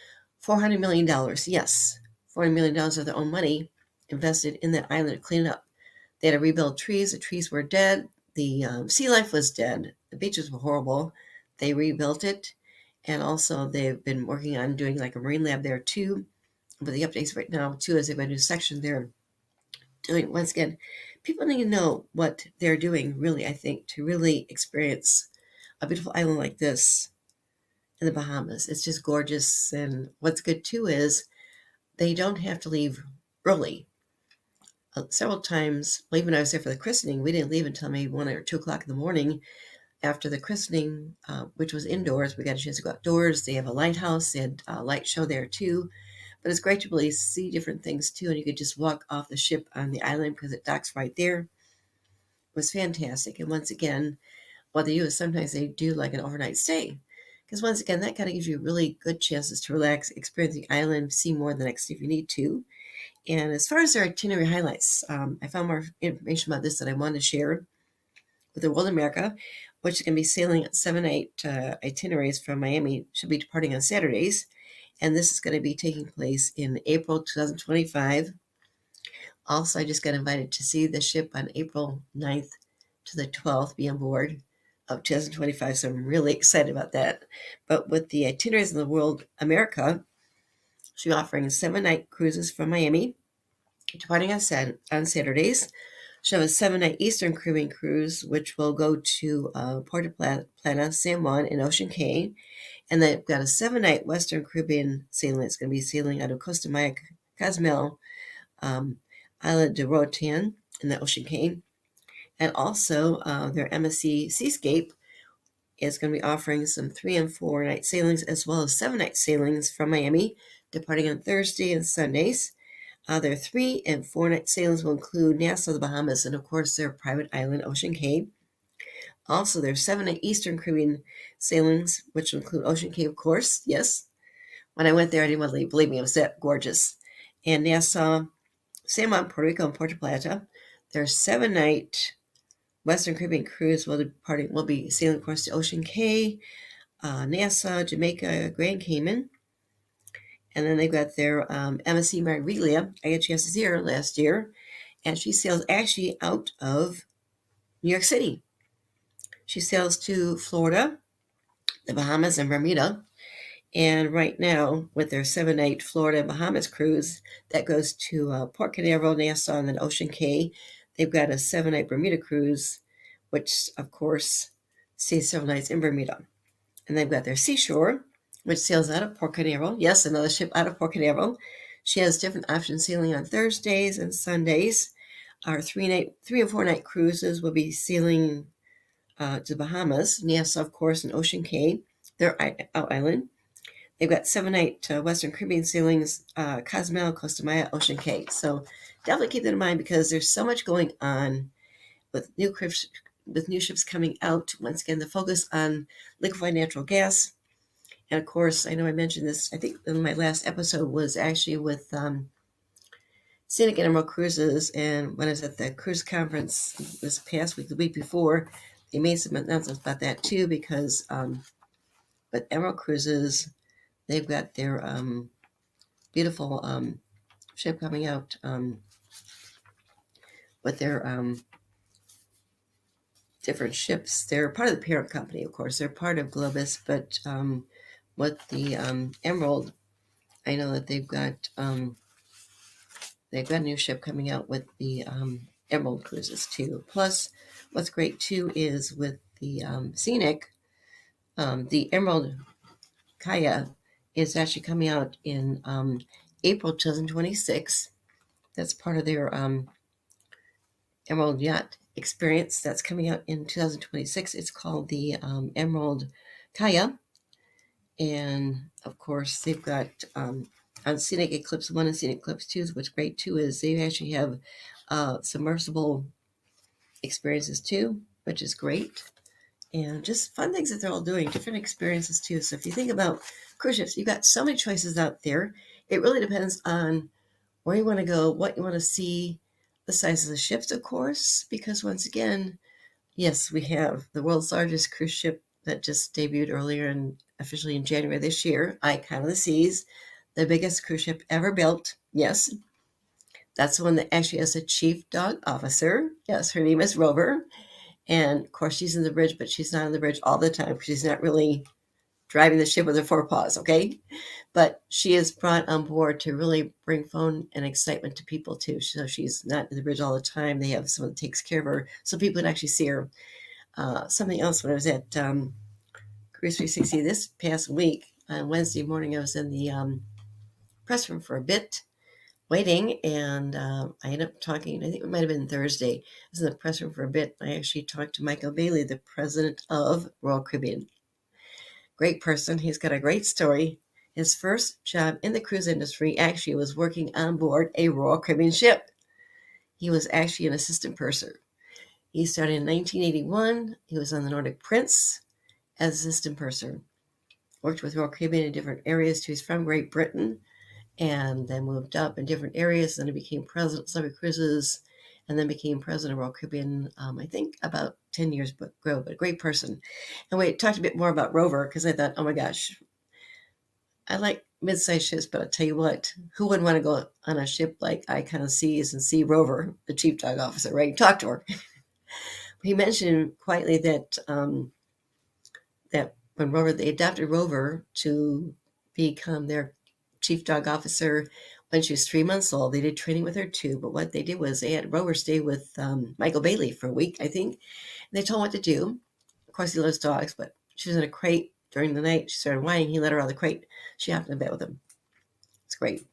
$400 million. Yes, $400 million of their own money invested in that island to clean it up. They had to rebuild trees. The trees were dead. The sea life was dead. The beaches were horrible. They rebuilt it. And also they've been working on doing like a marine lab there too. But the updates right now too is they've got a new section there doing, once again, people need to know what they're doing really, I think, to really experience a beautiful island like this in the Bahamas. It's just gorgeous. And what's good too is they don't have to leave early. Several times, well, even when I was there for the christening, we didn't leave until maybe 1 or 2 o'clock in the morning. After the christening, which was indoors, we got a chance to go outdoors. They have a lighthouse. They had a light show there too. But it's great to really see different things too. And you could just walk off the ship on the island because it docks right there. It was fantastic. And once again, what they do is sometimes they do like an overnight stay. Because once again, that kind of gives you really good chances to relax, experience the island, see more the next day if you need to. And as far as their itinerary highlights, I found more information about this that I wanted to share with the World America, which is going to be sailing at 7-8 itineraries from Miami, should be departing on Saturdays. And this is going to be taking place in April 2025. Also, I just got invited to see the ship on April 9th to the 12th, be on board of 2025. So I'm really excited about that. But with the itineraries in the World America, she's offering 7-night cruises from Miami, departing on Saturdays. She'll have a 7-night Eastern Caribbean cruise, which will go to Puerto Plata, San Juan, and Ocean Cay. And they've got a 7-night Western Caribbean sailing. It's going to be sailing out of Costa Maya, Cozumel, Isla de Roatan, in the Ocean Cay. And also their MSC Seascape is going to be offering some 3 and 4 night sailings as well as 7-night sailings from Miami, departing on Thursday and Sundays. Their 3 and 4 night sailings will include Nassau, the Bahamas, and of course their private island, Ocean Cay. Also, their 7-night Eastern Caribbean sailings, which will include Ocean Cay, of course. Yes, when I went there, I didn't want to leave. Believe me, it was that gorgeous. And Nassau, San Juan, Puerto Rico, and Puerto Plata. Their 7-night Western Caribbean cruise will be sailing, of course, to Ocean Cay, Nassau, Jamaica, Grand Cayman. And then they've got their MSC Mariglia. I got a chance to see her last year. And she sails actually out of New York City. She sails to Florida, the Bahamas, and Bermuda. And right now, with their 7-night Florida Bahamas cruise, that goes to Port Canaveral, Nassau, and then Ocean Cay. They've got a 7-night Bermuda cruise, which of course stays several nights in Bermuda. And they've got their Seashore, which sails out of Port Canaveral. Yes, another ship out of Port Canaveral. She has different options sailing on Thursdays and Sundays. Our 3 and 4 night cruises will be sailing to the Bahamas, Nassau, of course, and Ocean Cay, their out island. They've got 7-night Western Caribbean sailings, Cozumel, Costa Maya, Ocean Cay. So definitely keep that in mind because there's so much going on with new ships coming out. Once again, the focus on liquefied natural gas. And of course, I know I mentioned this, I think in my last episode was actually with Scenic Emerald Cruises. And when I was at the cruise conference this past week, the week before, they made some announcements about that too, because with Emerald Cruises, they've got their beautiful ship coming out with their different ships. They're part of the parent company, of course. They're part of Globus, but with the Emerald, I know that they've got a new ship coming out with the Emerald Cruises too. Plus, what's great too is with the Scenic, the Emerald Kaya is actually coming out in April 2026. That's part of their Emerald Yacht experience that's coming out in 2026. It's called the Emerald Kaya. And of course, they've got on Scenic Eclipse 1 and Scenic Eclipse 2, what's great too is they actually have submersible experiences too, which is great. And just fun things that they're all doing, different experiences too. So if you think about cruise ships, you've got so many choices out there. It really depends on where you want to go, what you want to see, the size of the ships, of course, because once again, yes, we have the world's largest cruise ship that just debuted earlier and officially in January this year, Icon of the Seas, the biggest cruise ship ever built. Yes, that's the one that actually has a chief dog officer. Yes, her name is Rover. And of course, she's in the bridge, but she's not on the bridge all the time because she's not really driving the ship with her forepaws, okay? But she is brought on board to really bring fun and excitement to people too. So she's not in the bridge all the time. They have someone that takes care of her so people can actually see her. Something else, when I was at Cruise 360 this past week, on Wednesday morning, I was in the press room for a bit, waiting, and I ended up talking, I think it might have been Thursday. I was in the press room for a bit. I actually talked to Michael Bailey, the president of Royal Caribbean. Great person. He's got a great story. His first job in the cruise industry actually was working on board a Royal Caribbean ship. He was actually an assistant purser. He started in 1981. He was on the Nordic Prince as assistant purser. Worked with Royal Caribbean in different areas. He's from Great Britain and then moved up in different areas. Then he became president of Celebrity Cruises and then became president of Royal Caribbean, I think about 10 years ago, but a great person. And we talked a bit more about Rover because I thought, oh my gosh, I like mid-sized ships, but I'll tell you what, who wouldn't want to go on a ship like Icon of Seas and see Rover, the chief dog officer, right? Talk to her. He mentioned quietly that that when Rover, they adopted Rover to become their chief dog officer when she was 3 months old. They did training with her too, but what they did was they had Rover stay with Michael Bailey for a week, I think. And they told him what to do. Of course, he loves dogs, but she was in a crate during the night. She started whining. He let her out of the crate. She hopped in bed with him. It's great.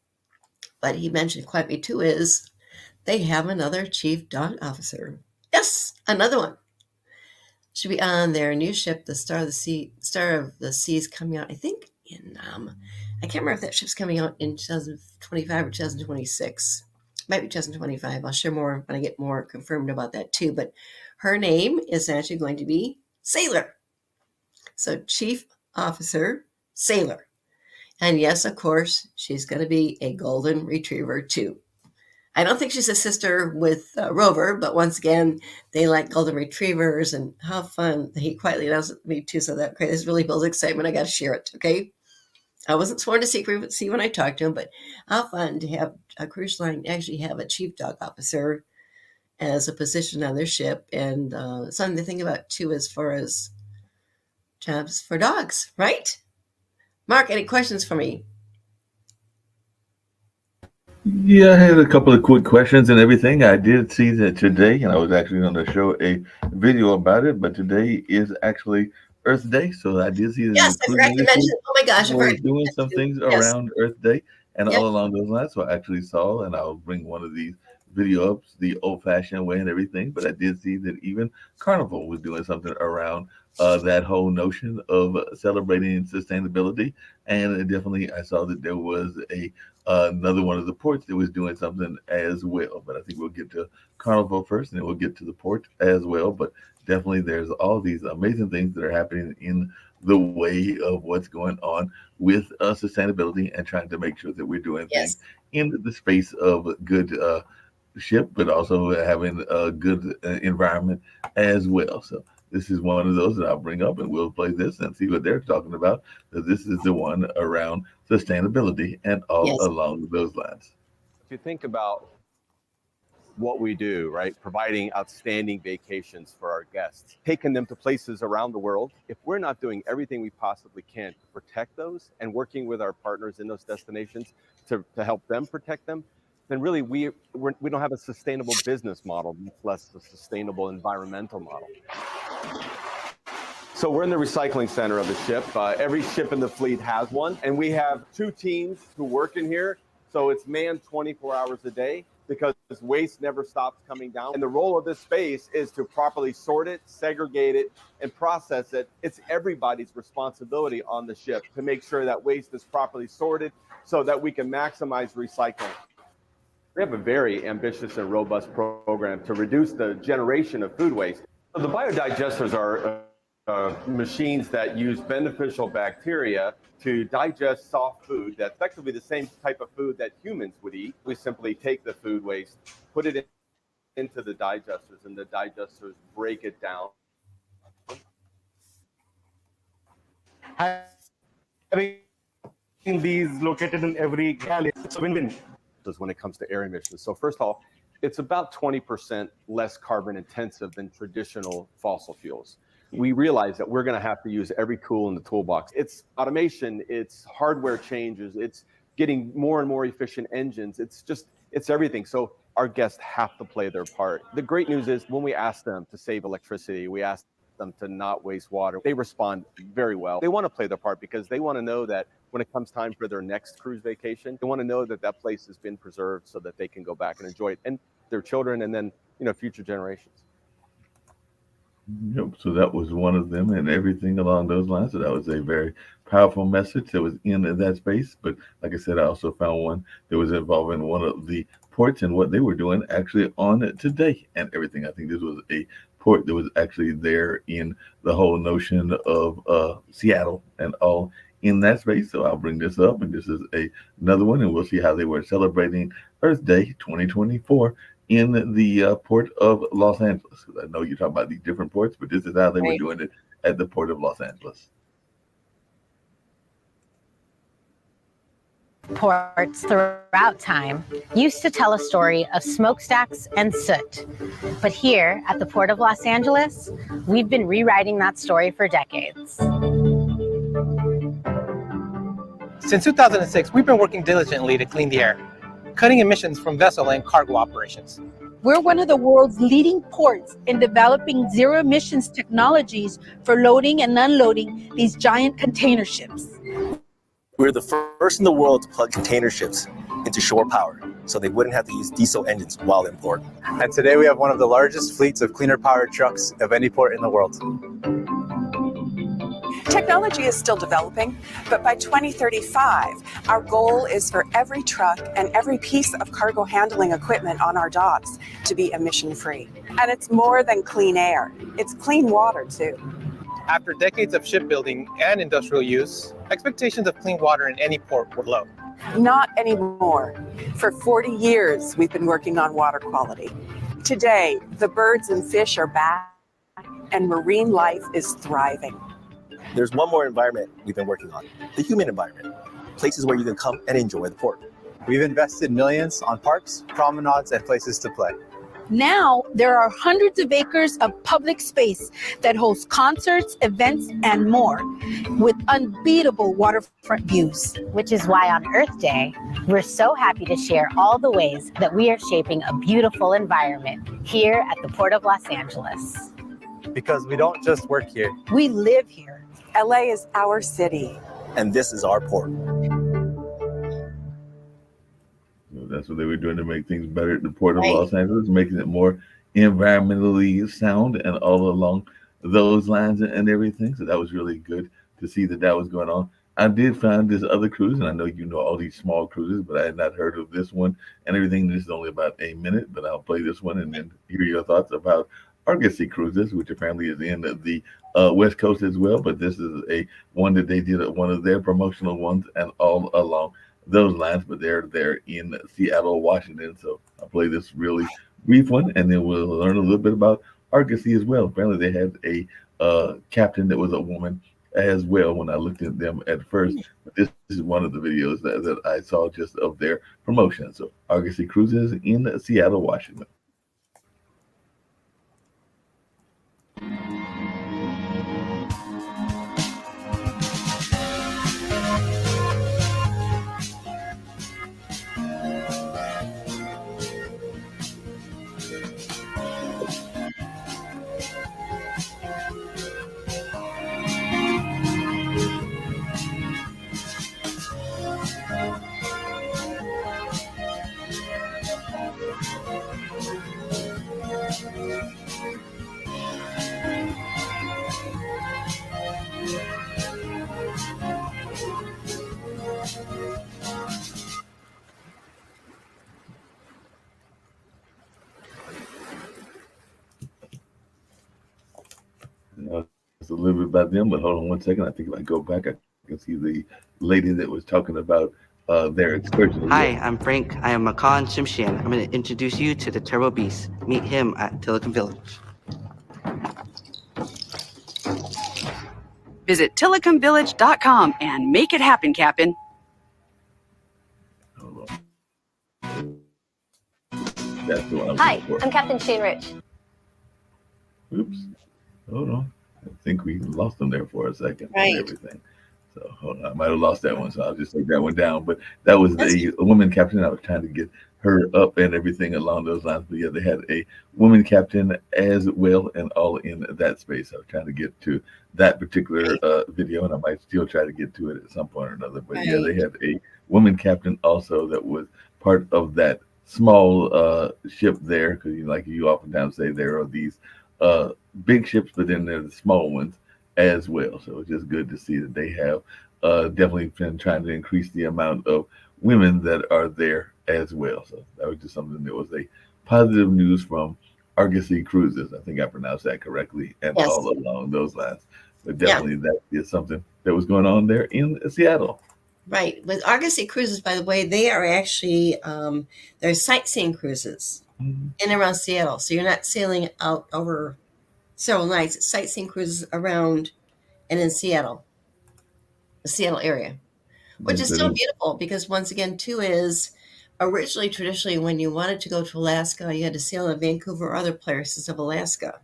But he mentioned quietly too is they have another chief dog officer. Yes, another one. Should be on their new ship, the Star of the Seas, coming out, I think, in I can't remember if that ship's coming out in 2025 or 2026. Might be 2025. I'll share more when I get more confirmed about that too. But her name is actually going to be Sailor. So Chief Officer Sailor. And yes, of course, she's going to be a golden retriever too. I don't think she's a sister with Rover, but once again, they like golden retrievers and how fun. He quietly announced me too, so that this really builds excitement. I got to share it, okay? I wasn't sworn to secrecy when I talked to him, but how fun to have a cruise line actually have a chief dog officer as a position on their ship, and something to think about too as far as jobs for dogs, right? Mark, any questions for me? Yeah, I had a couple of quick questions and everything. I did see that today, and I was actually going to show a video about it, but today is actually Earth Day. So I did see that the Yes, I cruise forgot to industry mention. Oh my gosh, I forgot was to doing mention that some too. things Yes. around Earth Day and Yep. all along those lines. So I actually saw, and I'll bring one of these video ups the old-fashioned way and everything. But I did see that even Carnival was doing something around that whole notion of celebrating sustainability. And definitely, I saw that there was another one of the ports that was doing something as well. But I think we'll get to Carnival first, and then we'll get to the port as well. But definitely, there's all these amazing things that are happening in the way of what's going on with sustainability and trying to make sure that we're doing things Yes. in the space of good ship, but also having a good environment as well. So this is one of those that I'll bring up, and we'll play this and see what they're talking about. So this is the one around sustainability and all Yes. along those lines. If you think about what we do, right? Providing outstanding vacations for our guests, taking them to places around the world. If we're not doing everything we possibly can to protect those and working with our partners in those destinations to help them protect them, then really we don't have a sustainable business model, much less a sustainable environmental model. So we're in the recycling center of the ship. Every ship in the fleet has one, and we have two teams who work in here. So it's manned 24 hours a day because waste never stops coming down. And the role of this space is to properly sort it, segregate it, and process it. It's everybody's responsibility on the ship to make sure that waste is properly sorted so that we can maximize recycling. We have a very ambitious and robust program to reduce the generation of food waste. The biodigesters are machines that use beneficial bacteria to digest soft food that's effectively the same type of food that humans would eat. We simply take the food waste, put it into the digesters, and the digesters break it down. Having these located in every galley, it's a win-win. When it comes to air emissions. So first of all, it's about 20% less carbon intensive than traditional fossil fuels. We realize that we're going to have to use every tool in the toolbox. It's automation, it's hardware changes, it's getting more and more efficient engines. It's everything. So our guests have to play their part. The great news is when we ask them to save electricity, we ask them to not waste water, they respond very well. They want to play their part because they want to know that when it comes time for their next cruise vacation, they want to know that that place has been preserved so that they can go back and enjoy it, and their children, and then future generations. Yep. So that was one of them, and everything along those lines. So that was a very powerful message that was in that space. But like I said, I also found one that was involving one of the ports and what they were doing actually on it today and everything. I think this was a port that was actually there in the whole notion of Seattle and all in that space. So I'll bring this up, and this is another one, and we'll see how they were celebrating Earth Day 2024 in the port of Los Angeles. 'Cause I know you talk about these different ports, but this is how they were Right. doing it at the port of Los Angeles. Ports throughout time used to tell a story of smokestacks and soot. But here at the Port of Los Angeles, we've been rewriting that story for decades. Since 2006, we've been working diligently to clean the air, cutting emissions from vessel and cargo operations. We're one of the world's leading ports in developing zero emissions technologies for loading and unloading these giant container ships. We're the first in the world to plug container ships into shore power, so they wouldn't have to use diesel engines while in port. And today we have one of the largest fleets of cleaner powered trucks of any port in the world. Technology is still developing, but by 2035, our goal is for every truck and every piece of cargo handling equipment on our docks to be emission-free. And it's more than clean air, it's clean water too. After decades of shipbuilding and industrial use, expectations of clean water in any port were low. Not anymore. For 40 years, we've been working on water quality. Today, the birds and fish are back, and marine life is thriving. There's one more environment we've been working on, the human environment, places where you can come and enjoy the port. We've invested millions on parks, promenades, and places to play. Now, there are hundreds of acres of public space that hosts concerts, events, and more with unbeatable waterfront views. Which is why on Earth Day, we're so happy to share all the ways that we are shaping a beautiful environment here at the Port of Los Angeles. Because we don't just work here. We live here. LA is our city. And this is our port. So that's what they were doing to make things better at the Port of Right. Los Angeles, making it more environmentally sound and all along those lines and everything. So that was really good to see that was going on. I did find this other cruise, and I know you know all these small cruises, but I had not heard of this one and everything. This is only about a minute, but I'll play this one and then hear your thoughts about Argosy Cruises, which apparently is in the West Coast as well. But this is a one that they did one of their promotional ones and all along those lines, but they're there in Seattle, Washington. So I'll play this really brief one, and then we'll learn a little bit about Argosy as well. Apparently, they had a captain that was a woman as well when I looked at them at first. But this is one of the videos that I saw just of their promotion. So Argosy Cruises in Seattle, Washington. It's a little bit about them, but hold on one second. I think if I go back, I can see the lady that was talking about their excursion. Hi, I'm Frank. I am Makan Shimshian. I'm going to introduce you to the Turbo Beast. Meet him at Tilikum Village. Visit TilikumVillage.com and make it happen, Captain. Hold on. That's the one Hi, I'm Captain Shane Rich. Oops. Hold on. I think we lost them there for a second. Right. And everything. So hold on. I might have lost that one, so I'll just take that one down. But that was a woman captain. I was trying to get her up and everything along those lines. But yeah, they had a woman captain as well, and all in that space. I was trying to get to that particular video, and I might still try to get to it at some point or another. But yeah, they had a woman captain also that was part of that small ship there, because like you oftentimes say, there are these big ships, but then there are the small ones as well. So it's just good to see that they have definitely been trying to increase the amount of women that are there as well. So that was just something that was a positive news from Argosy Cruises. I think I pronounced that correctly, and all along those lines. But definitely that is something that was going on there in Seattle. Right. With Argosy Cruises, by the way, they are actually they're sightseeing cruises in and around Seattle. So you're not sailing out over several nights. It's sightseeing cruises around and in Seattle, the Seattle area, which is still beautiful because once again, too, is originally, traditionally, when you wanted to go to Alaska, you had to sail in Vancouver or other places of Alaska.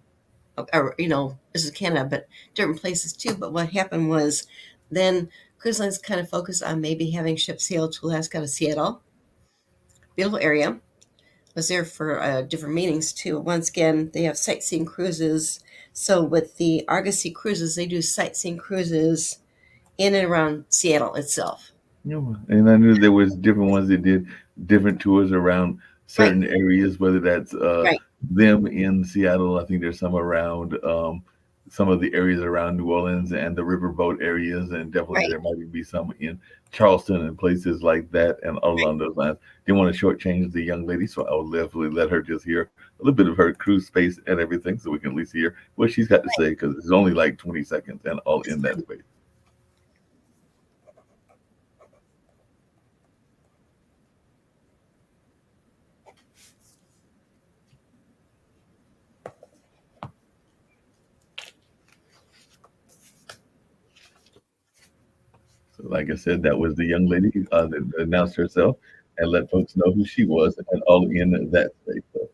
Or, this is Canada, but different places too. But what happened was then cruise lines kind of focused on maybe having ships sail to Alaska to Seattle. Beautiful area. Was there for different meanings too. Once again, they have sightseeing cruises. So with the Argosy Cruises, they do sightseeing cruises in and around Seattle itself. Yeah, and I knew there was different ones that did different tours around certain areas, whether that's them in Seattle. I think there's some around some of the areas around New Orleans and the riverboat areas, and definitely there might be some in Charleston and places like that, and all along those lines. Didn't want to shortchange the young lady, so I will definitely let her just hear a little bit of her cruise space and everything, so we can at least hear what she's got to say, because it's only like 20 seconds and all in that space. So like I said, that was the young lady that announced herself and let folks know who she was, and all in that space. So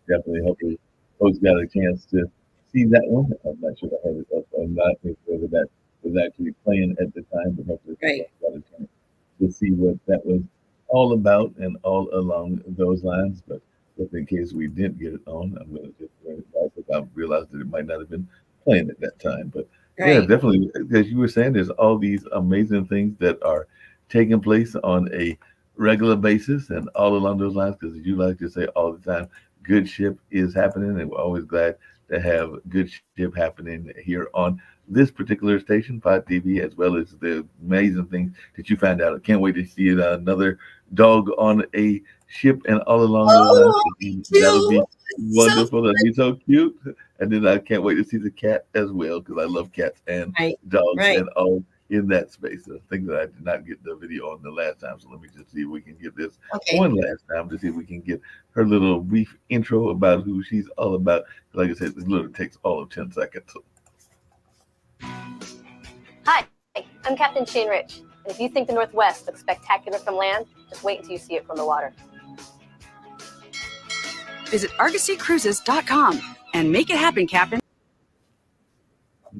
definitely hopefully folks got a chance to see that one. I'm not sure if I had it up or not, if whether that was actually playing at the time, but hopefully Right. folks got a chance to see what that was all about and all along those lines. But just in case we didn't get it on, I'm going to just run it back because I realized that it might not have been playing at that time. But yeah, Right. definitely, as you were saying, there's all these amazing things that are taking place on a regular basis and all along those lines. Because you like to say all the time, good ship is happening, and we're always glad to have good ship happening here on this particular station, Pod TV, as well as the amazing things that you find out. I can't wait to see it, another dog on a ship and all along those lines. Oh, That'll be too. So wonderful. That'll be so cute. And then I can't wait to see the cat as well because I love cats and right. dogs Right. and all in that space. I think that I did not get the video on the last time, so let me just see if we can get this Okay. one last time to see if we can get her little brief intro about who she's all about. Like I said, this literally takes all of 10 seconds. So Hi, I'm Captain Shane Rich, and if you think the Northwest looks spectacular from land, just wait until you see it from the water. Visit ArgosieCruises.com and make it happen, Captain.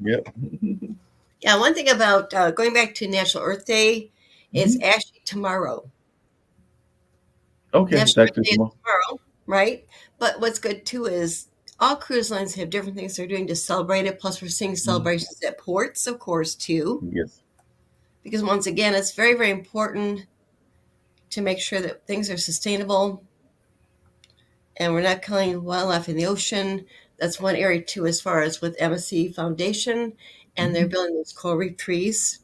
yep. Yeah, one thing about going back to National Earth Day is actually tomorrow. Okay, National back Earth to Day is tomorrow. tomorrow, right? But what's good too is all cruise lines have different things they're doing to celebrate it. Plus, we're seeing celebrations at ports, of course, too. Yes. Because once again, it's very, very important to make sure that things are sustainable and we're not killing wildlife in the ocean. That's one area too, as far as with MSC Foundation, and they're building those coral reef trees.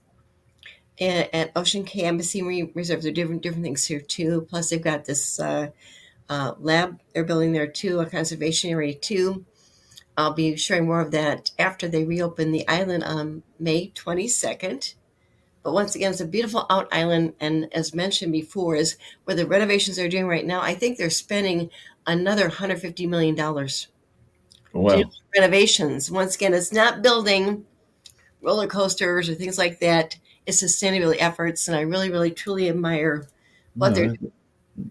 And at Ocean Cay Embassy Marine Reserve, they're different things here too. Plus, they've got this lab they're building there too, a conservation area too. I'll be sharing more of that after they reopen the island on May 22nd. But once again, it's a beautiful out island, and as mentioned before, is where the renovations they're doing right now. I think they're spending another $150 million to Wow. do renovations. Once again, it's not building roller coasters or things like that. It's sustainability efforts, and I really, really, truly admire what they're doing.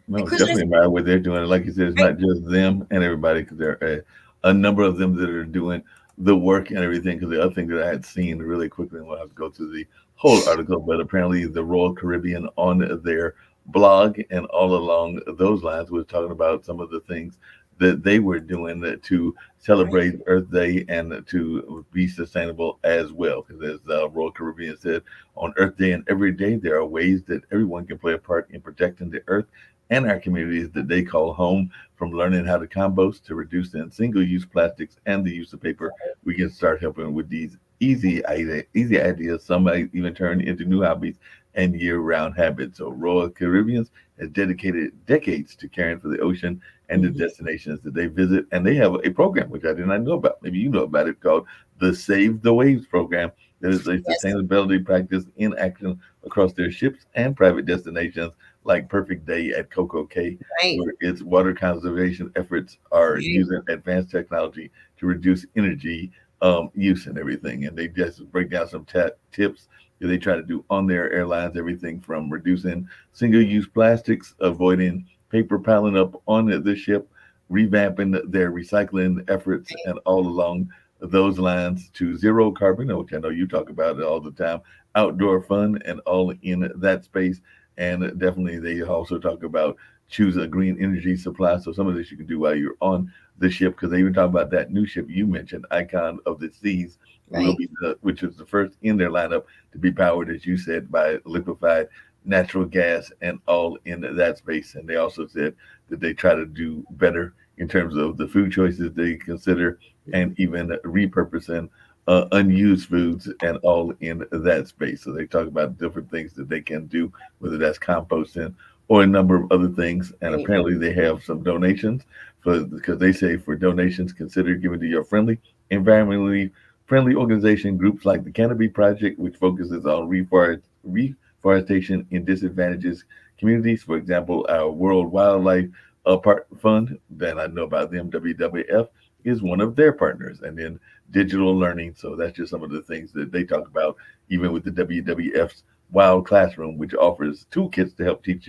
No, cruise definitely lines- admire what they're doing. Like you said, it's not just them and everybody, because there are a number of them that are doing the work and everything. Because the other thing that I had seen really quickly, and we'll have to go through the whole article, but apparently the Royal Caribbean on their blog and all along those lines was talking about some of the things that they were doing to celebrate Earth Day and to be sustainable as well. Because as Royal Caribbean said, on Earth Day and every day, there are ways that everyone can play a part in protecting the Earth and our communities that they call home, from learning how to compost to reducing single-use plastics and the use of paper. We can start helping with these easy ideas. Some might even turn into new hobbies and year-round habits. So Royal Caribbeans has dedicated decades to caring for the ocean and the destinations that they visit. And they have a program, which I did not know about. Maybe you know about it, called the Save the Waves program. That is a sustainability practice in action across their ships and private destinations, like Perfect Day at Coco Cay, where its water conservation efforts are using advanced technology to reduce energy use and everything. And they just break down some tips that they try to do on their airlines, everything from reducing single-use plastics, avoiding paper piling up on the ship, revamping their recycling efforts, and all along those lines to zero carbon, which I know you talk about it all the time, outdoor fun, and all in that space. And definitely they also talk about choose a green energy supply. So some of this you can do while you're on the ship, because they even talk about that new ship you mentioned, Icon of the Seas, will be which is the first in their lineup to be powered, as you said, by liquefied natural gas and all in that space. And they also said that they try to do better in terms of the food choices they consider, and even repurposing unused foods and all in that space. So they talk about different things that they can do, whether that's composting or a number of other things. And apparently they have some donations because they say for donations, consider giving to your environmentally friendly organization groups like the Canopy Project, which focuses on reforestation in disadvantaged communities. For example, our World Wildlife Fund, that I know about them, WWF, is one of their partners. And then digital learning. So that's just some of the things that they talk about, even with the WWF's Wild Classroom, which offers toolkits to help teach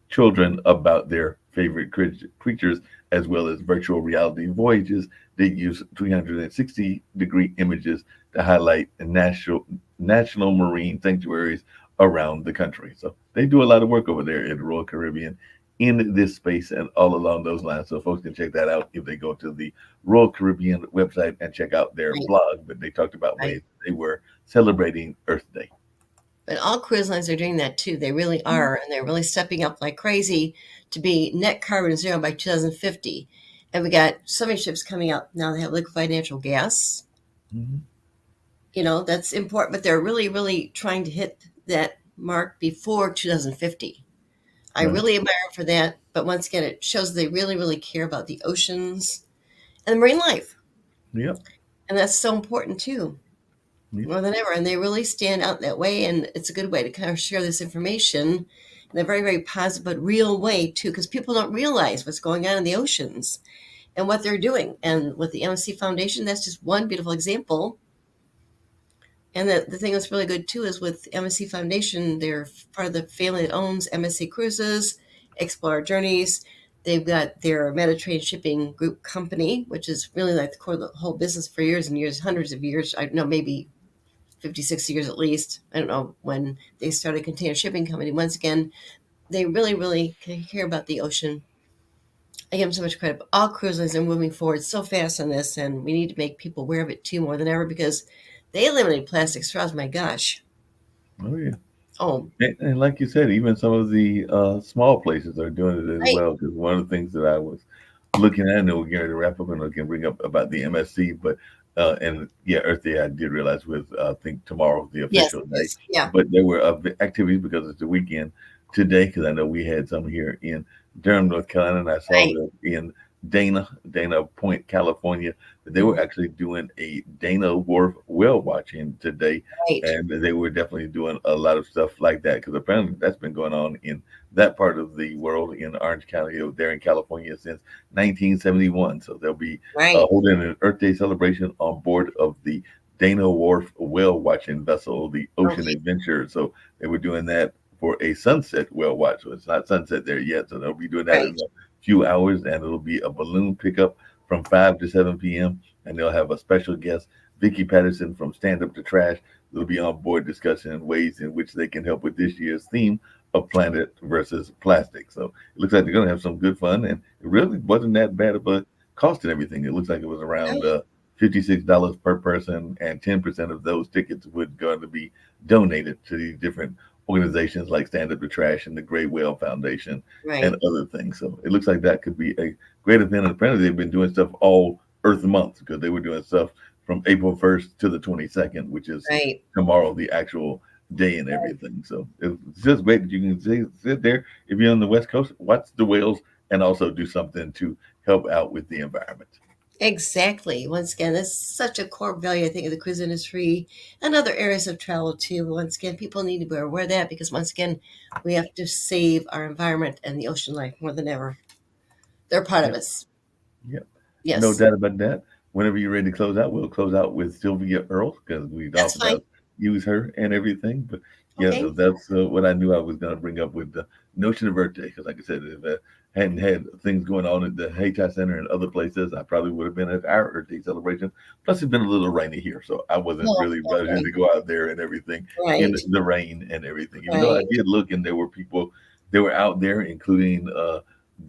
children about their favorite creatures as well as virtual reality voyages. They use 360-degree images to highlight national marine sanctuaries around the country. So they do a lot of work over there at the Royal Caribbean in this space and all along those lines. So folks can check that out if they go to the Royal Caribbean website and check out their blog. But they talked about ways they were celebrating Earth Day. But all cruise lines are doing that too. They really are. And they're really stepping up like crazy to be net carbon zero by 2050. And we got so many ships coming out now. They have liquefied natural gas. Mm-hmm. You know, that's important. But they're really, really trying to hit that mark before 2050. I really admire them for that. But once again, it shows they really, really care about the oceans and marine life. Yep. And that's so important too. More than ever. And they really stand out that way. And it's a good way to kind of share this information in a very, very positive but real way too, because people don't realize what's going on in the oceans and what they're doing. And with the MSC Foundation, that's just one beautiful example. And the thing that's really good too is with MSC Foundation, they're part of the family that owns MSC Cruises, Explorer Journeys. They've got their Mediterranean Shipping Group company, which is really like the core of the whole business for years and years, hundreds of years. I don't know, maybe 50, 60 years at least. I don't know when they started a container shipping company. Once again, they really, really care about the ocean. I give them so much credit. But all cruise lines are moving forward so fast on this, and we need to make people aware of it too more than ever because they eliminate plastic straws. My gosh. Oh, yeah. Oh. And like you said, even some of the small places are doing it as well. Because one of the things that I was looking at, and we're going to wrap up and I can bring up about the MSC, but and yeah, Earth Day, I did realize with I think tomorrow the official day. Yeah. But there were activities because it's the weekend today. Because I know we had some here in Durham, North Carolina, and I saw that in Dana Point, California, that they were actually doing a Dana Wharf whale watching today, and they were definitely doing a lot of stuff like that because apparently that's been going on in that part of the world in Orange County, there in California, since 1971. So they'll be holding an Earth Day celebration on board of the Dana Wharf whale watching vessel, the Ocean Adventure. So they were doing that for a sunset whale watch. So it's not sunset there yet. So they'll be doing that in a few hours, and it'll be a balloon pickup from 5 to 7 p.m. And they'll have a special guest, Vicki Patterson from Stand Up to Trash. They'll be on board discussing ways in which they can help with this year's theme of planet versus plastic. So it looks like they're going to have some good fun, and it really wasn't that bad of a cost and everything. It looks like it was around $56 per person, and 10% of those tickets would going to be donated to these different organizations like Stand Up to Trash and the Gray Whale Foundation and other things. So it looks like that could be a great event. And apparently they've been doing stuff all Earth Month because they were doing stuff from April 1st to the 22nd, which is tomorrow, the actual day and everything. So it's just great that you can sit there if you're on the West Coast, watch the whales, and also do something to help out with the environment. Exactly. Once again, that's such a core value, I think, of the cruise industry and other areas of travel too. Once again, people need to be aware of that because once again, we have to save our environment and the ocean life more than ever. They're part of us. Yep. Yes. No doubt about that. Whenever you're ready to close out, we'll close out with Sylvia Earle because we also use her and everything. But yeah, so that's what I knew I was going to bring up with the notion of Earth Day. Because like I said, if I hadn't had things going on at the Hayti Center and other places, I probably would have been at our Earth Day celebration. Plus, it's been a little rainy here, so I wasn't really ready to go out there and everything in the rain and everything. Even though I did look, and there were people, they were out there, including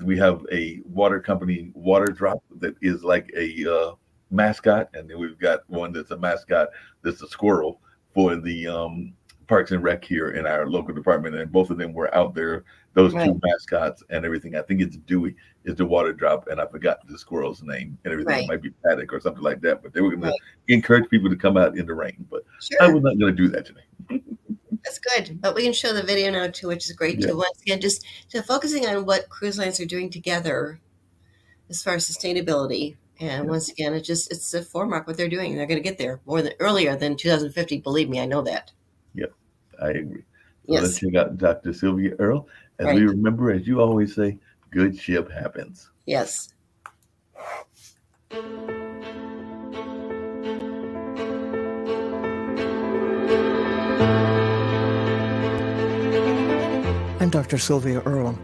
we have a water company, Water Drop, that is like a mascot, and then we've got one that's a mascot that's a squirrel for the Parks and Rec here in our local department, and both of them were out there, those two mascots and everything. I think it's Dewey is the Water Drop, and I forgot the squirrel's name and everything. It might be Paddock or something like that, but they were going to encourage people to come out in the rain, but I was not going to do that today. That's good, but we can show the video now too, which is great too. Once again, just focusing on what cruise lines are doing together as far as sustainability. And once again, it's a foremark what they're doing. They're going to get there earlier than 2050. Believe me, I know that. Yep, I agree. So let's check out Dr. Sylvia Earle. As we remember, as you always say, good ship happens. Yes. I'm Dr. Sylvia Earle,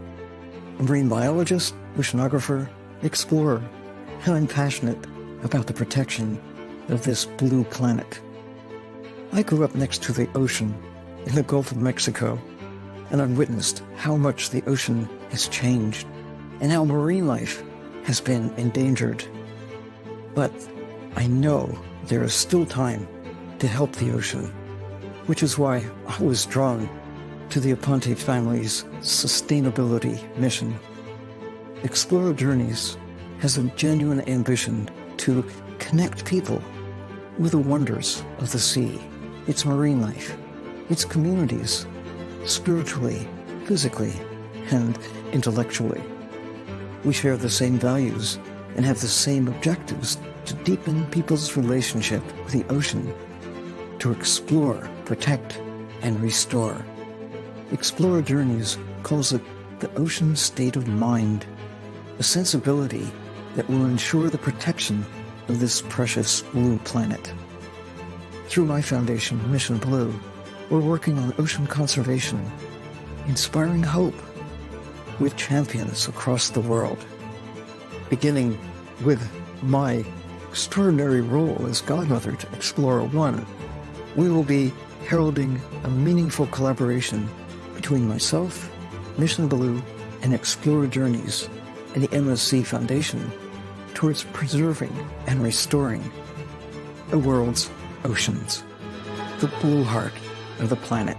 a marine biologist, oceanographer, explorer, and I'm passionate about the protection of this blue planet. I grew up next to the ocean in the Gulf of Mexico, and I've witnessed how much the ocean has changed and how marine life has been endangered. But I know there is still time to help the ocean, which is why I was drawn to the Aponte family's sustainability mission. Explorer Journeys has a genuine ambition to connect people with the wonders of the sea, its marine life, its communities, spiritually, physically, and intellectually. We share the same values and have the same objectives to deepen people's relationship with the ocean, to explore, protect, and restore. Explorer Journeys calls it the ocean state of mind, a sensibility that will ensure the protection of this precious blue planet. Through my foundation, Mission Blue, we're working on ocean conservation, inspiring hope with champions across the world. Beginning with my extraordinary role as godmother to Explorer One, we will be heralding a meaningful collaboration between myself, Mission Blue, and Explorer Journeys and the MSC Foundation towards preserving and restoring the world's oceans, the blue heart of the planet.